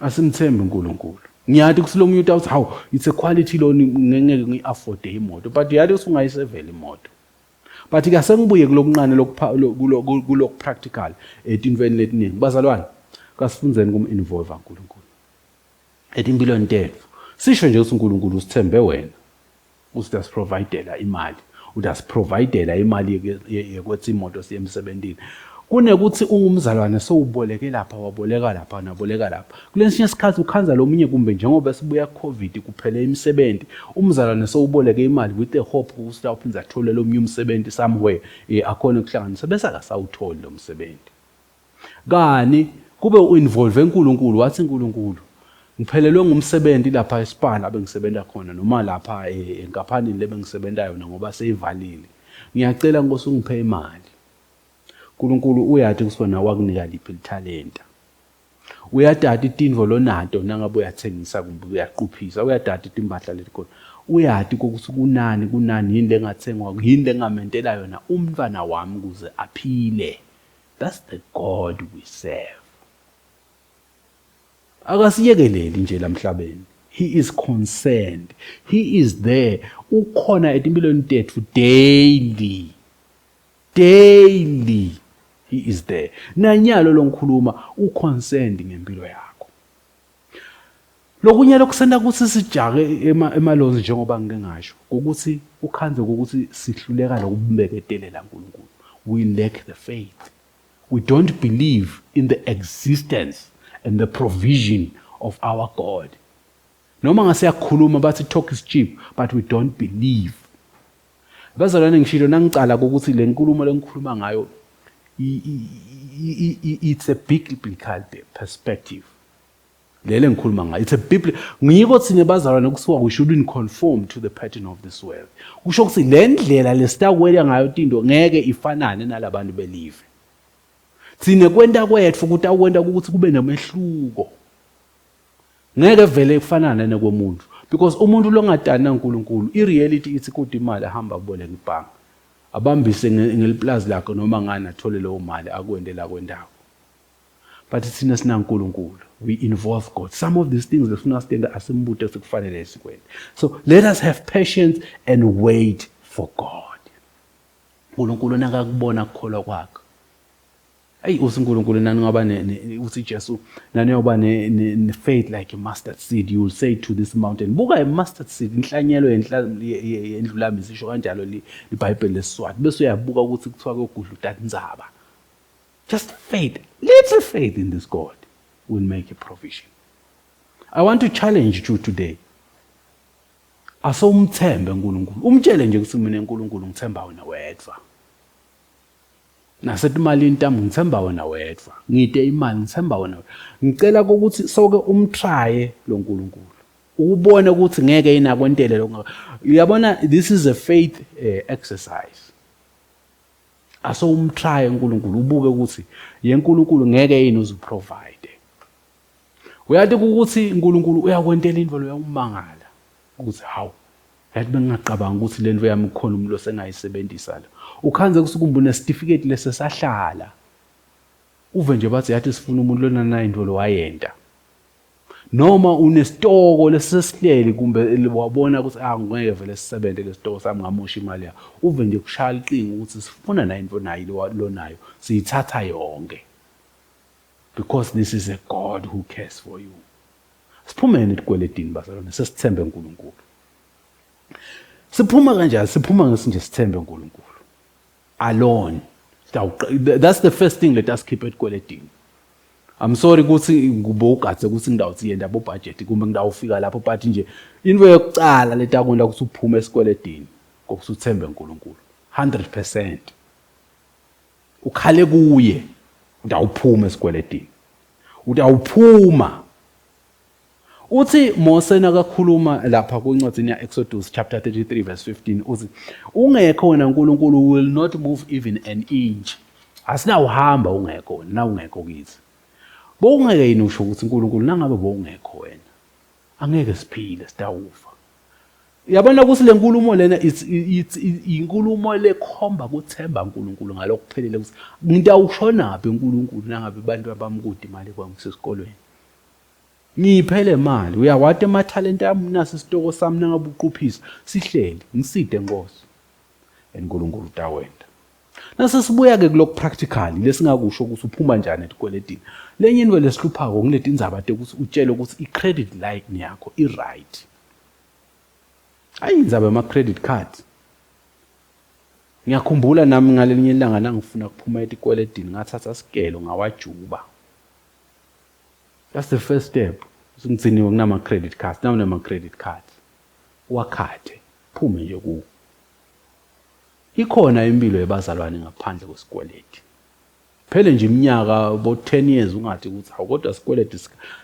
Asimthembe uNkulunkulu. Ngiyathi kusilomunye uthi hawu, it's a quality loan ngeke ngi-afford imoto, but yathi usungayisevela imoto. But ke sengibuye kulokunqane lokhu practical etintweni letiningi. Bazalwane, kasifunzeni kuminvolve uNkulunkulu. Etimpilweni tethu. Sisho nje ukuthi uNkulunkulu usithembe wena. Usiprovide imali. Udasiprovide imali yekwethi imoto siye emsebenzini. Kunekuthi ungumzalwane sowuboleke lapha waboleka lapha naboleka lapha. Kulesinye isikhathi ukhanza lomunye kumbe njengoba sibuya COVID kuphele imisebenzi, umzalwane sowuboleke imali with the hope ukuthi awuphinza athole lo munye umsebenzi somewhere akhona ukuhlanganisa bese akasawutholi lo msebenzi. Kani kube uinvolve uNkulunkulu, wathi uNkulunkulu ngiphelelwe ngumsebenzi lapha eSpana abengisebenza khona noma lapha enkampani lebengisebenzayo ngoba seyivalile. Ngiyacela Nkosi ungiphe imali. uNkulunkulu uyathi kusona wakunika liphi lithalenta. Uyadada itinvo lonato nangabe uyathengisa kumbe uyaquphisa, uyadada itimpahla letikhona. Uyathi ukuthi kunani yini lengathengwa, yini lengamentela yona umntwana wami kuze aphile. That's the God we serve. Akasiyekeleli nje lamhlabeni. He is concerned. He is there. Ukhona etimpilweni tethu daily. Daily. He is there. Nanyalo longikhuluma uconcerned ngempilo yakho. Lokunye lokusenda ukuthi sijake emalozi njengoba ngike ngasho ukuthi ukhanze ukuthi sihluleka lokubeketelela uNkulunkulu. We lack the faith. We don't believe in the existence and the provision of our God. Noma ngasiyakhuluma bathi talk is cheap, but we don't believe. Bazalwane ngishilo nangicala ukuthi le nkulumo lengikhuluma ngayo it's a biblical perspective. Lele ngikhuluma ngayo it's a biblical. Ngiyiko thina bazalwane kusuka we shouldn't conform to the pattern of this world. Kusho ukuthi le ndlela lesitakwela ngayo into ngeke ifanane nalabantu believe. Thina kwenta kwethu ukuthi akwenta ukuthi kube nemehluko. Ngeke vele kufanane nekomuntu because umuntu longadani naNkulunkulu ireality ithi ukuthi imali ahamba kuboleka ibhanka abambise ngeliplazi lakhe noma ngani athole leyo mali akwendela kwendawo. But thina sinaNkulunkulu, we involve God. Some of these things lefuna sitenda asimbuto sekufanele sikwende. So let us have patience and wait for God. uNkulunkulu nakakubona ukukholwa kwakho. Hey, uNkulunkulu nani ngoba uthi Jesu nani yoba ne faith like a mustard seed, you will say to this mountain. Buka mustard seed inhlanyelo yendlulami sisho kanjalo iBhayibheli lesiSwati. Bese uyabuka ukuthi kuthiwa kokudla utandzaba. Just faith, little faith in this God will make a provision. I want to challenge you today. Asomthembe uNkulunkulu. Umtshele nje ukuthi mina uNkulunkulu ngithemba wena wedwa. Nasethi imali intamo ngithemba wena wedwa. Ngide imali ngithemba wena. Ngicela ukuthi soke umtry lo uNkulunkulu. Ubone ukuthi ngeke yina kwentele lo. Uyabona, this is a faith exercise. Aso umtry uNkulunkulu ubuke ukuthi yeNkulunkulu ngeke yini uzuprovide. Uyathi ukuthi uNkulunkulu uyakwentela indvo loyamangala ukuthi hawu yathi bengingaqabanga ukuthi lento yami kukhona umuntu osengayisebenzisa la. Ukhanze kusukumbu nesitifiketi lesesahlala. Uve nje bathi yathi sifuna umuntu lona nayo into lo wayenta. noma unesitoko lesesihleli kumbe wabona ukuthi ngeke vele sisebenze lesitoko sami ngamosha imali yakho, uve nje kushaya iqinga ukuthi sifuna nayo into nayo lonayo siyithatha yonke, because this is a God who cares for you. Siphumeni etikweletini bazalwane, sesithembe uNkulunkulu. Siphuma kanjani? Siphuma ngesinje sithembe uNkulunkulu alone. That's the first thing. Let us keep etikweletini. I'm sorry ukuthi ngubogatse ukuthi ngidawuthi yenda bo budget kumbe ngidawufika lapho, but nje into yokucala letakwenda ukuthi uphume esikweletini ngokuthi uthembe uNkulunkulu 100%. Ukhale kuye udawuphuma esikweletini, udawuphuma. Uthi Mose nakakhuluma lapha kwincwadi ya Exodus chapter 33 verse 15 uthi ungekho wena uNkulunkulu will not move even an inch. Asinawuhamba ungekho wena, na ungekho kithi. Bowungeke yini usho ukuthi uNkulunkulu nangabe bowungekho wena angeke siphile, sitawufa. Yabona ukuthi le nkulumo lena inkulumo lekhomba ukuthemba uNkulunkulu ngalokuphelele ukuthi ngidawushonaphi uNkulunkulu nangabe abantu abamkude imali kwami sesikolweni. Ngiphele imali, uyawati emathalente ami nasi isitoko sami nangabe uquphisa sihleli ngiside Nkosi eNkulunkulu utawenda. Nase sibuya ke kuloko practical lesingakusho ukuthi uphuma njani etikweletini. Lenye into lesihluphako ngileti indzaba ukuthi utshele ukuthi i-credit line yakho i-right. Ayindzaba ama-credit card. Ngiyakhumbula nami ngalelinye ilanga nangifuna kuphuma etikweletini ngathatha isikelo ngawajuba. That's the first step. Singitsiniwe kunama-credit cards, nawo nama-credit cards. Wakhathe, phume nje kuwo. Ikhona impilo yebazalwane ngaphandle kwesikweleti. Phele nje iminyaka bo 10 years ungathi ukuthi kodwa sikweleti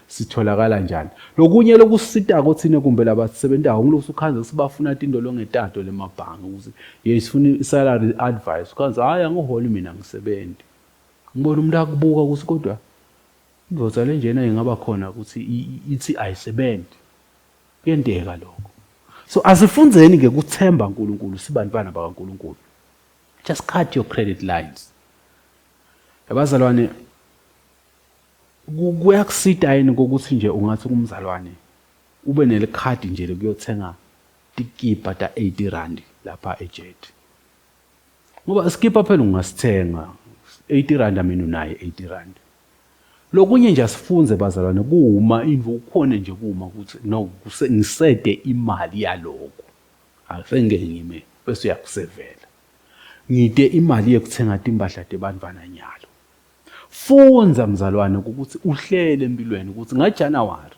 sitholakala njani. Lokunye lokusita kuthine kumbe labasebenzayo ngilokhu ukhanze sibafuna indolo ngetato lemabhangi ukuthi yesifuna salary advice. Ukhanze angihola mina ngisebenzi. Ngibona umuntu akubuka ukuthi kodwa indvodza lenjena ingaba khona ukuthi ithi ayisebenzi. Kuyenteka lokho. So asifundzeni ke kuthemba uNkulunkulu sibantwana bakaNkulunkulu. Just cut your credit lines. Abazalwane kuyakusita yini ukuthi nje ungathi kumzalwane ube nelekhadi nje lokuyothenga tikipa ta 80 rand lapha ejet. Ngoba iskipa phela ungasithenga 80 rand mina unaye 80 rand. Lokunye nje asifunze bazalwane kuuma imvu ukhona nje kuuma ukuthi no ngisede imali yaloko. Asengeke ngime bese uyakusevela. Ngide imali yekuthenga impahla tebantwana nyalo. Funza mzalwane ukuthi uhlele empilweni ukuthi ngaJanuary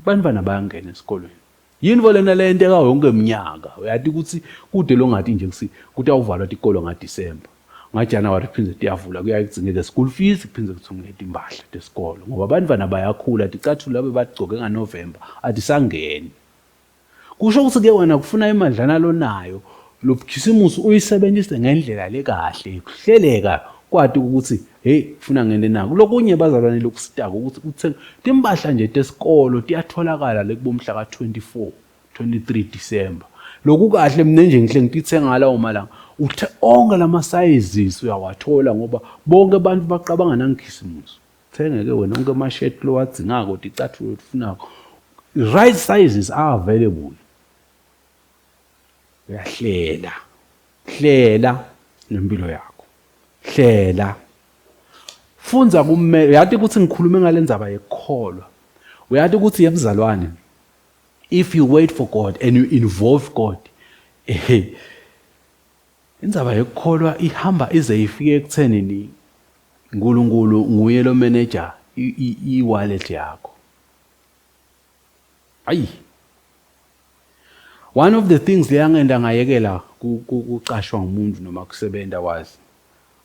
bantwana bayangena esikolweni. Yini volena le nto ka yonke iminyaka. Uyathi ukuthi kude lo ngathi nje ukuthi awuvalwa isikolo ngaDisemba. NgaJanuary kuphinde kuyavula kuyayigcineka school fees kuphinde kuthungeke impahla tesikolo ngoba abantwana bayakhula athi cathu labe bagcoke ngaNovember adisangeni. Kusho ukuthi ke wena kufuna imadlana lonayo lo Khisimusi uyisebenzise ngendlela lekahle kuhleleka kwathi ukuthi hey kufuna ngene nako. Lokunye bazalwane lokusitaka ukuthi uthenga impahla nje tesikolo tiyatholakala lekubomhla ka24 23 December. Lokhu kahle mina nje ngihle ngitithenga ngalawo malanga uthe onke lama sizes uyawathola ngoba bonke abantu baqabanga nangikhisimusi. Thenge ke wena onke ama shirt lo wadzingako ukuthi icathulo ufunako. Right sizes are available. Uyahlela. Hlela nempilo yakho. Hlela. Funza kummeli. Uyathi ukuthi ngikhulume ngalendzaba yekukholwa. Uyathi ukuthi yebuzalwane. If you wait for God and you involve God, indzaba yekukholwa ihamba ize ifike ekuthenini uNkulunkulu nguye lo manager i-wallet yakho. Ayi. One of the things leyangenda ngayekela kucashwa ngumuntu noma kusebenza wazi.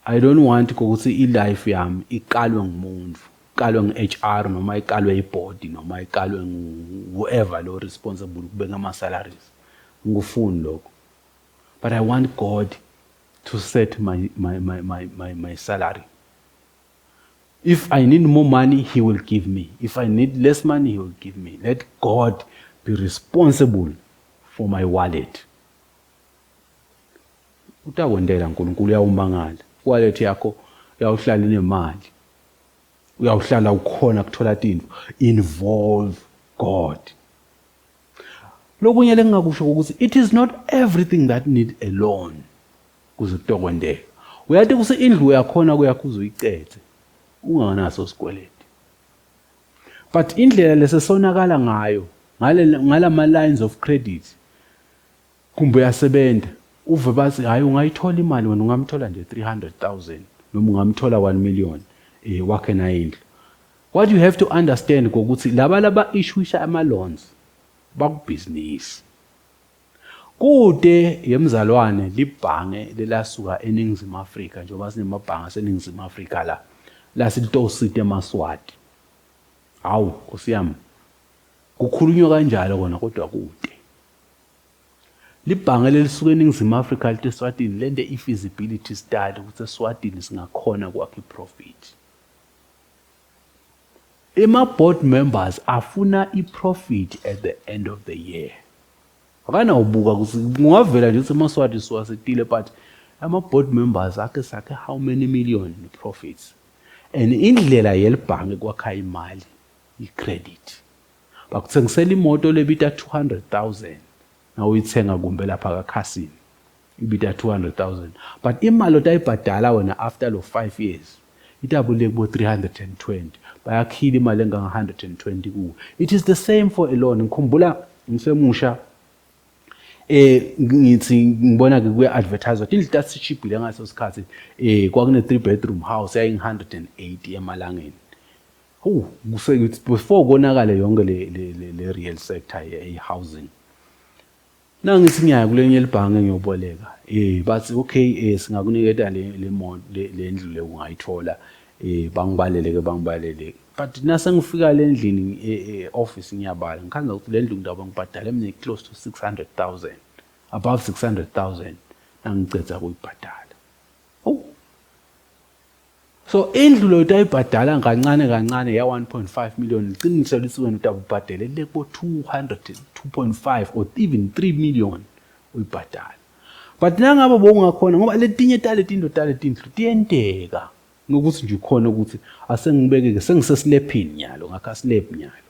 I don't want ukuthi i-life yami iqalwe ngumuntu. Iqalwe nge-HR noma iqalwe i-board noma iqalwe whoever lo responsible kubeka ama-salaries. Ngifuni lokho. But I want God to set my salary. If I need more money, He will give me. If I need less money, He will give me. Let God be responsible for my wallet. Utawendela uNkulunkulu uyawumangala. Wallet yakho yawuhlala nemali. uyawuhlala ukhona kuthola tinto. Involve God. Lokunye lengingakusho ukuthi it is not everything that need a loan kuze kutokwendeka. Uyathi kuse indlu yakhona kuyakho uzoyicethe unganaso sikweleti. But indlela lesesonakala ngayo ngalama lines of credit kumbe yasebenza uve bathi hayi ungayithola imali wena ungamthola nje 300,000 noma ungamthola 1 million wakhe na indlu. What you have to understand ukuthi laba issueisha ama loans bakubusiness. Kude yemzalwane libhange lelasuka eNingizimu Afrika njengoba sinemabhange aseNingizimu Afrika la silitosite emaswati. Hawu kusiyami kukhulunywa kanjalo kona kodwa kude. Libhange lelisuka eNingizimu Afrika lithi eSwatini lende i-feasibility study ukuthi eSwatini singakhona kwakhe iprofit. Board members afuna iprofit at the end of the year. Akana ubuka ukuthi kungavela nje ukuthi emaswati siwasetile but board members sakhe how many million profits. And indlela yelibhange kwakha imali i-credit. Bakuthengisela imoto lebita 200,000 na uyithenga kumbe lapha kakhasini ibita 200,000 but imali otayibhadala wena after lo 5 years itabule kubo 320 bayakhila imali enganga 120 kuwe. It is the same for a loan. Ngikhumbula ngisemusha ngithi ngibona ke kuya advertise indlu tasishibhile ngaso sikhathi kwakune 3 bedroom house yayi 180 emalangeni. Before konakala yonke le real sector ye housing. Nangithi ngiyaya kulenye libhange ngiyoboleka. Bathi okay singakuniketa le ndlu le ungayithola bangibalele. But nase ngifika le ndlini office ngiyabala ngikhanza ukuthi le ndlu ngidaba ngibhadala emne close to 600,000 above 600,000 nangicetha kuyibhadala. So indlu lo utayibhadala kancane ya 1.5 million liqiniselo lithi wena utabubhadele leko 2.5 or even 3 million uyibhadala. But nangabe bongakhona ngoba letinye indlu tiyenteka ngokuthi nje ukhona ukuthi asengibekeke sengisesilephini nyalo ngakha slab nyalo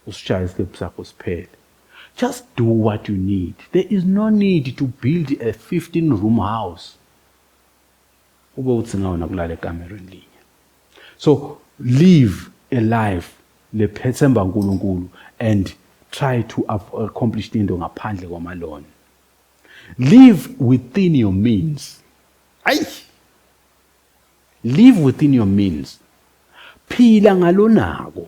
usishaya islab sakho siphele. Just do what you need. There is no need to build a 15-room house ube uthi ngawona kulala ekamereni linye. So live a life lephethemba uNkulunkulu and try to accomplish into ngaphandle kwamaloni. Live within your means. Live within your means. Phila ngalonako.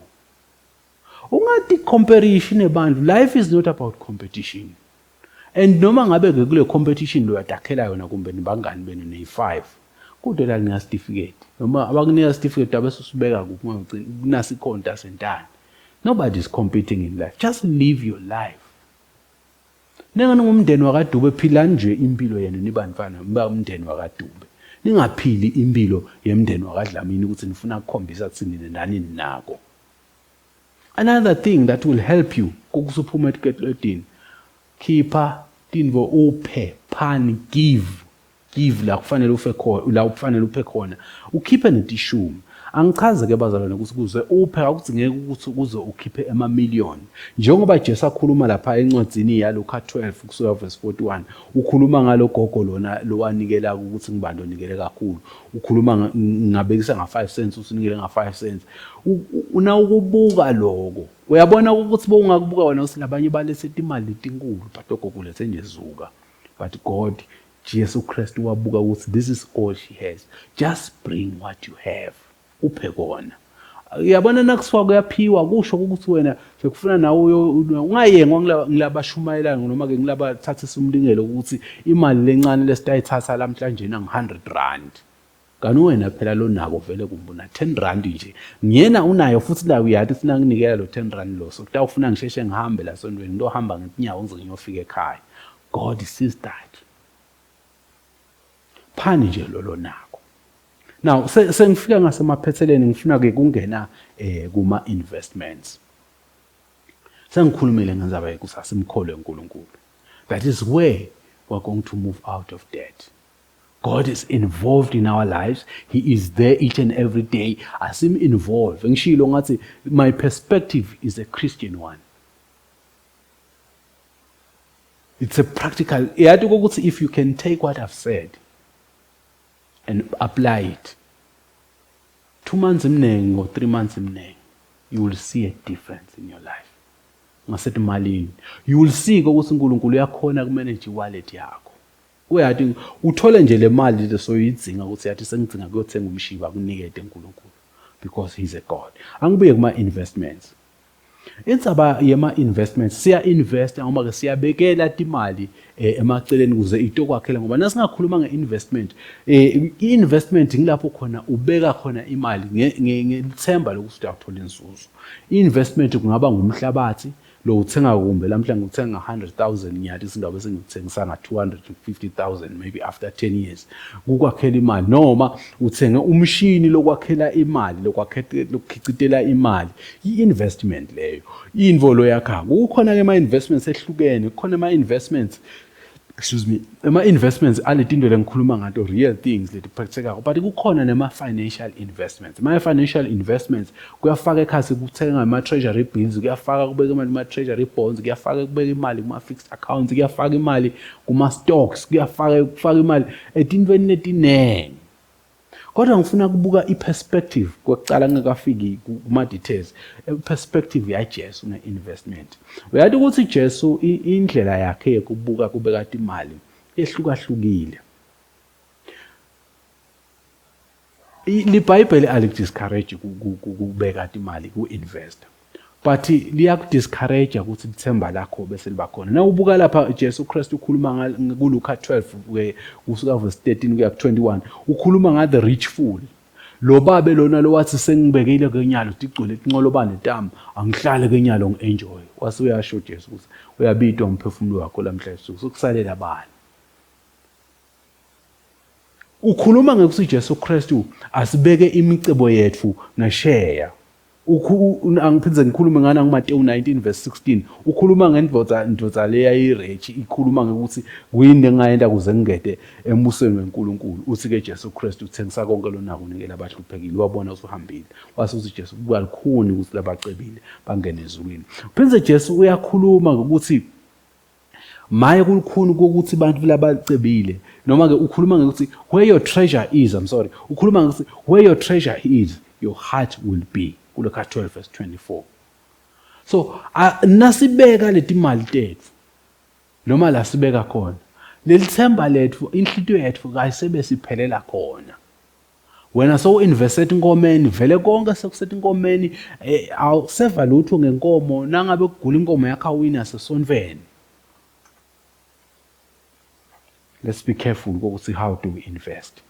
Ungathi comparison ebantu. Life is not about competition. And noma ngabe kule competition lo yadakhela yona kumbe nibangani benu ne5 kodwa la nina certificate noma abakunika certificate abese usibeka kuphi kunasi ikhonta sentana. Nobody is competing in life. Just live your life. Nengani ngumndeni wakadube phila nje impilo yenu nibanifana mba umndeni wakadube. Ningaphili impilo yemndeni wakadlamini ukuthi nifuna ukukhombisa ukuthi nini nako. Another thing that will help you ukusuphuma etikweletini khipha tinvo uphe phani give la kufanele ufe khona la kufanele uphe khona ukhiphe netishumi. Angichaze ke bazalwane ukuthi kuze uphe akuthi ngeke ukuthi kuze ukhiphe ama-million njengoba Jesu akhuluma lapha encwadzini yaLuka 12 kusuka verse 41 ukhuluma ngalo gogo lona lo wanikela ukuthi ngibando onikele kakhulu ukhuluma ngabekisa nga5 cents usinikele nga5 cents una ukubuka lokho uyabona ukuthi bongakubuka wena usilabanye balesethe imali letinkulu but ogogo lethe nje zuka but God Jesu Christ wabuka ukuthi this is all she has. Just bring what you have. Uphe kona. Uyabona nakuswa kuyaphiwa kusho ukuthi wena sekufuna nawe ungayengwa ngilabashumayela noma ke ngilabathatha umlingelo ukuthi imali lencane lesitayithatha namhlanje na 100 rand. Kanti wena phela lo nako vele kumbona 10 rand nje. Ngiyena unayo futhi la uyathi sina nginikela lo 10 rand lo. So kutawufuna ngisheshe ngihambe la sondweni ngizohamba ngetinyawo ngize ngiyofika ekhaya. God sees that. Phani nje lo nako. Now sengifika ngasemaphetheleni ngifuna ke kungena kuma investments. Sengikhulumile ngenzaba yekusasa imkholo eNkulunkulu. That is where we're going to move out of debt. God is involved in our lives. He is there each and every day. Asim involved. Ngishilo ngathi my perspective is a Christian one. It's a practical. If you can take what I've said and apply it, 2 months imneng or 3 months imneng, you will see a difference in your life. Ngasethi malini. You will see ukuthi uNkulunkulu uyakhona kumanage wallet yakho. Uyathi uthole nje le mali le soyizinga ukuthi yathi sengidzinga kuyothenga umshiba kunikete uNkulunkulu because he's a God. Angibuye kuma investments. Insaba yema investments siya invest ngoba ke siyabekela imali emaceleni kuze itokwakhela ngoba nasingakhuluma ngeinvestment iinvestment ngilapho khona ubeka khona imali ngethemba lokuthi uthola inzuzo. Investment kungaba ngumhlabathi lo uthenga kumbe lamhla ngikuthenga 100,000 nyathi singabe sengikuthengisa nga 250,000 maybe after 10 years ukwakhela imali noma uthenge umshini lokwakhela imali lokukhicitela imali i-investment leyo involo yakho kukhona ke ama investments ehlukene kukhona ama investments ama investments aletinto lengikhuluma ngato real things leti practical but kukhona nema financial investments. My financial investments kuyafaka ekhasi kuthenga ama treasury bills, kuyafaka kubeka imali kuma treasury bonds, kuyafaka kubeka imali kuma fixed accounts, kuyafaka imali kuma stocks, kuyafaka imali etintweni letinengi. Kodwa ngifuna kubuka iperspective kokucala ngakafiki kuma details. Perspective ya Jesu na investment. Uyathi ukuthi Jesu indlela yakhe yokubuka kubeka imali ehlukahlukile. LiBhayibheli alikudiscourage ukubeka imali ku-invest. But liyakudiscourage ukuthi ithemba lakho bese liba khona. Na ubuka lapha Jesu Kristu ukhuluma kuLuka 12 kusuka verse 13 kuya ku21 ukhuluma nga the rich fool. Lo babe lona lo wathi sengibekile kenyalo tigcwele inqolobane ntamo angihlale kenyalo ngienjoy. Wase uyasho Jesu ukuthi uyabitwa umphefumulo wakho lamhla sokusalela abani. Ukhuluma ngekuthi Jesu Kristu asibeke imicebo yethu ngasheya. Angiphindze ngikhulume ngana kuMateyu 19 verse 16 ukhuluma ngendvodza leya irich ikhuluma ngekuthi kuyini engayenda kuze ngingede embusweni weNkulunkulu uthi ke Jesu Kristu uthengisa konke lonako unikela abahluphekile wabona usuhambile wasuthi Jesu kuba likhuni ukuthi labacebile bangene ezulwini. Phindze Jesu uyakhuluma ngokuthi maye kulukhuni ukuthi abantu labacebile noma ke ukhuluma ngokuthi where your treasure is ukhuluma ngokuthi where your treasure is your heart will be. Luka 12 verse 24. So nasibeka leti mali tethu noma la sibeka khona lelithemba lethu inhlitiyo yethu kayisebe siphelela khona. Wena so invest inkomeni vele konke sekusethe inkomeni awuseva lutho ngenkomo nangabe kugula inkomo yakho awina sesonveni. Let's be careful ukuthi how do we invest.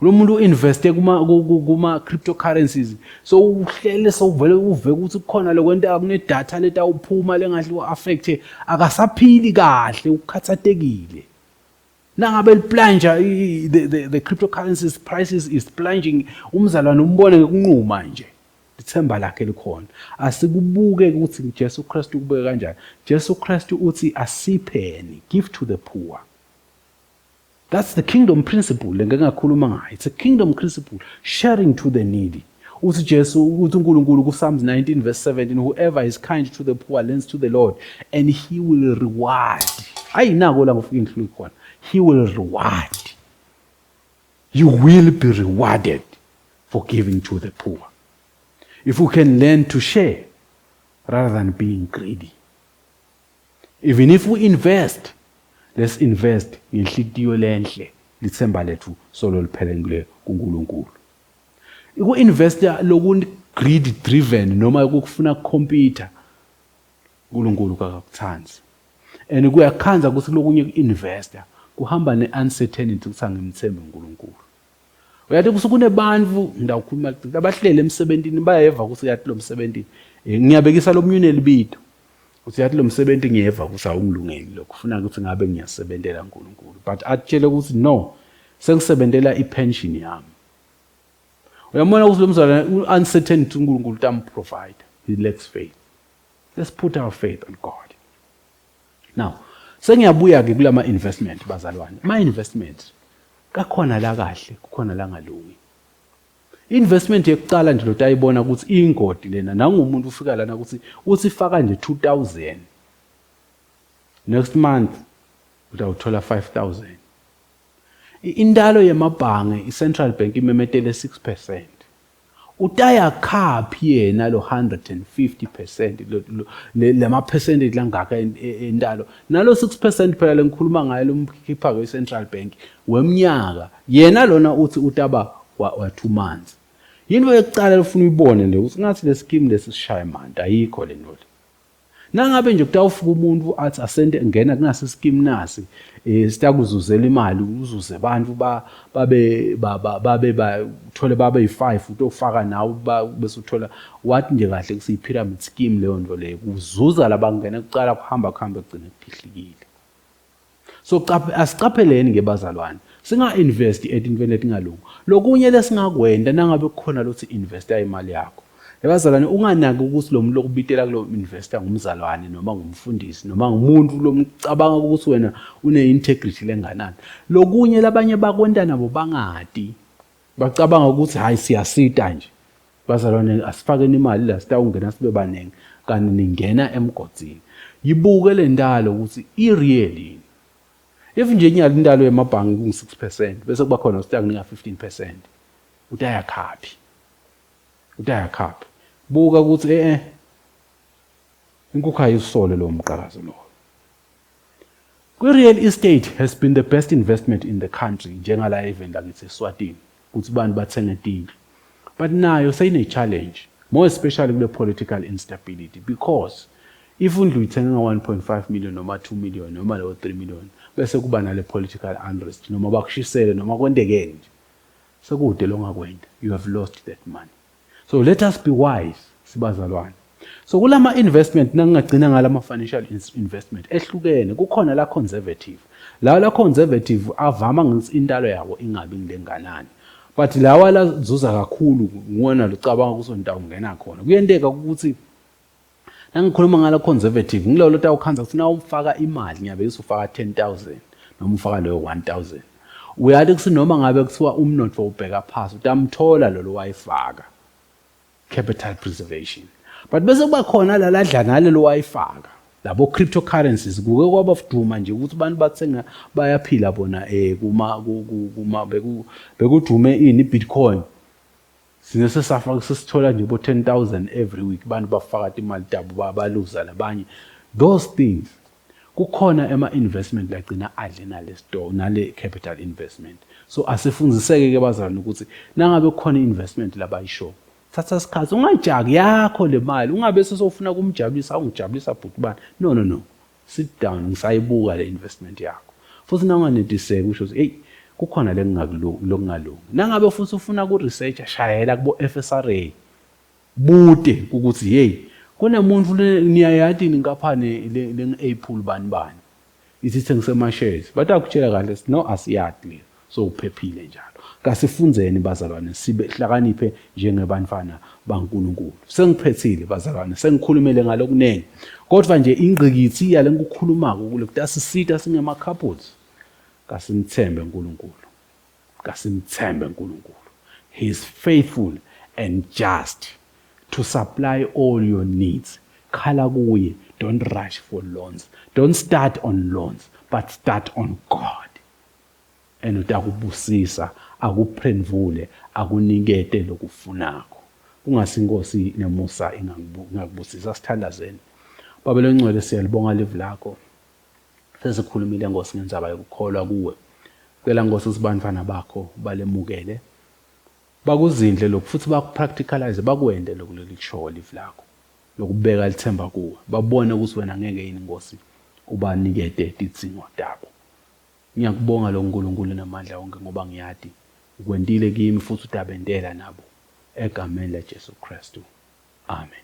Lo muntu investe kuma cryptocurrencies so uhlele so vele uve ukuthi kukhona lokwenta kune data leta uphuma lengahle affect akasaphili kahle ukhathatekile nangabe liplunge the cryptocurrencies prices is plunging umzalwane umbone ngekunquma nje lithemba lakhe likhona asikubuke ukuthi Jesu Kristu kubeke kanjani. Jesu Kristu uthi asipheni give to the poor. That's the kingdom principle. It's a kingdom principle, sharing to the needy. Uthi Jesu uthi uNkulunkulu ku Psalms 19 verse 17 whoever is kind to the poor lends to the Lord and he will reward. Ayinako la ngofika inhlulu khona. He will reward. You will be rewarded for giving to the poor. If we can learn to share rather than being greedy. Even if we invest, let's invest ngenhlitiyo lenhle lithemba lethu solo liphelengile kuNkulunkulu. Iku-investa loku greed driven noma ukufuna ukukhompyutha uNkulunkulu akakuthandi. And kuyakhanza ukuthi lokunye ku-investa kuhamba ne-uncertainty ukuthi angimthembe uNkulunkulu. Uyathi kusukunebantu ndawukhuluma abahlele emsebentini bayeva ukuthi yathi lo msebenzi ngiyabekisa lo myune libito. Uthi yathi lo msebenzi ngiyeva ukuthi awungilungeli lokho ufuna ukuthi ngabe ngiyasebentela uNkulunkulu but atshele ukuthi no sengisebentela ipension yami. Uyabona ukuthi lo mzalwane uncertainty uNkulunkulu utamprovider. He lacks faith. Let's put our faith on God. Now sengiyabuya ke kulama investment bazalwane. My investment kakhona la kahle kukhona la ngalungi. Investment yokuqala nje lotayibona ukuthi ingodi lena nangumuntu ufika lana ukuthi usifaka nje 2000 next month utawuthola 5000. Indalo yemabhange iCentral Bank imemetele 6%. Utaya khaphi yena lo 150% lema percentage langaka endalo nalo 6% phela lengikhuluma ngayo lomkhipha kweCentral Bank weminyaka yena lona uthi utaba wa 2 months. Yinto yokucala ufuna uyibone nje ukuthi ngathi le scheme lesi sishaya manje ayikho le nto. Nangabe nje kutawufika umuntu athi asente ngena kunasi scheme nasi sitakuzuzela imali uzuze abantu babe uthole babe yi5 utofaka nawe bese uthola wathi nje kahle kusi pyramid scheme leyo nto leyo kuzuza labangena kucala kuhamba kugcina kuphihlikile. So asiqapheleni ngebazalwane singa-invest etintweni letingalungi. Lokunye lesingakwenda nangabe kukhona lothi investa imali yakho. Ebazalwane unganaki ukuthi lo muntu lokubitela kulo investor ngumzalwane noma ngumfundisi noma ngumuntu lomcabanga ukuthi wena une-integrity lenganani. Lokunye labanye bakwenda nabo bangadi. Bacabanga ukuthi hayi siyasita nje. Bazalwane asifakeni imali la sitawungena sibe baningi kanti ningena emgodzini. Yibuke le ndalo ukuthi i-real. If nje nyalindalo yemabhangi kungu6% bese kuba khona usitakunika 15%. Utaya khaphi. Buka ukuthi inkukhu ayisole lo mqhakazo lo. Real estate has been the best investment in the country njengala event lakithi eSwatini ukuthi abantu bathenge tindlu. But nayo sayine challenge more especially kule political instability because if undlu ithenga 1.5 million noma 2 million noma 3 million bese kuba nale political unrest noma bakushisele noma kwendeke nje sekude longakwenda you have lost that money. So let us be wise siBazalwane. So kulama investment nangagcina ngalama financial investment ehlukene kukhona la conservative. La conservative avama ngithi indalo yabo ingabi ngilenganani. But lawa la zuza kakhulu ngona lucabanga ukuthi ndawo ungena khona. Kuyenteka ukuthi nangikhuluma ngala conservative ngilolo lota ukhanza ukuthi na ufaka imali ngiyabe usufaka 10,000 noma ufaka leyo 1,000. Uyathi kuthi noma ngabe kuthiwa umnotfo ubheka phansi utamthola lo wayifaka. Capital preservation. But bese kuba khona la dlangale lo wayifaka labo cryptocurrencies kuke kwabafuduma nje ukuthi abantu bathenga bayaphila bona kuma bekudume ini Bitcoin sinese safaka sisithola nje bo 10,000 every week abantu bafaka imali tabo baluza labanye those things kukhona investment lagcina adle nale store nale capital investment. So asifundziseke ke bazalwane ukuthi nangabe kukhona investment labayisho thatha isikhathi ungajaki yakho le mali ungabe sesofuna kumjabulisa ungijabulisa bhuti bani no sit down ngisayibuka le investment yakho futhi nanganetiseke usho hey kukhona lokungalungi nangabe futhi ufuna ku research shayela kubo FSRA bude ukuthi hey kunemuntu niyayathi ngapha le April bani ithi sengisema shares batakutshela kahle no asiyati so uphephile njalo. Kasifundzeni bazalwane sibe hlakaniphe njengebantwana baNkulunkulu. Sengiphethile bazalwane sengikhulumele ngalokunene. Kodwa nje ingqikithi yale ngikukhulumako kule kutasisita singema couples. Kasimthembe uNkulunkulu. He is faithful and just to supply all your needs. Khala kuye, don't rush for loans. Don't start on loans, but start on God. And utakubusisa akuphendvule akunikete lokufunako ungasinkosi nemusa ingakubusisa sithandazeni baba lengcwele siyalibonga live lakho sesikhulumile Nkosi ngendzaba yokukholwa kuwe cela Nkosi sibantwana bakho balemukele bakuzindle lokhu futhi bakupracticalize bakwende lokulisho live lakho lokubeka lithemba kuwe babone ukuthi wena ngeke yini Nkosi ubanikete tidzingo tabo. Ngiyakubonga lo uNkulunkulu namandla wonke ngoba ngiyadi ukwendile kimi futhi utabendela nabo egameni laJesu Kristu. Amen.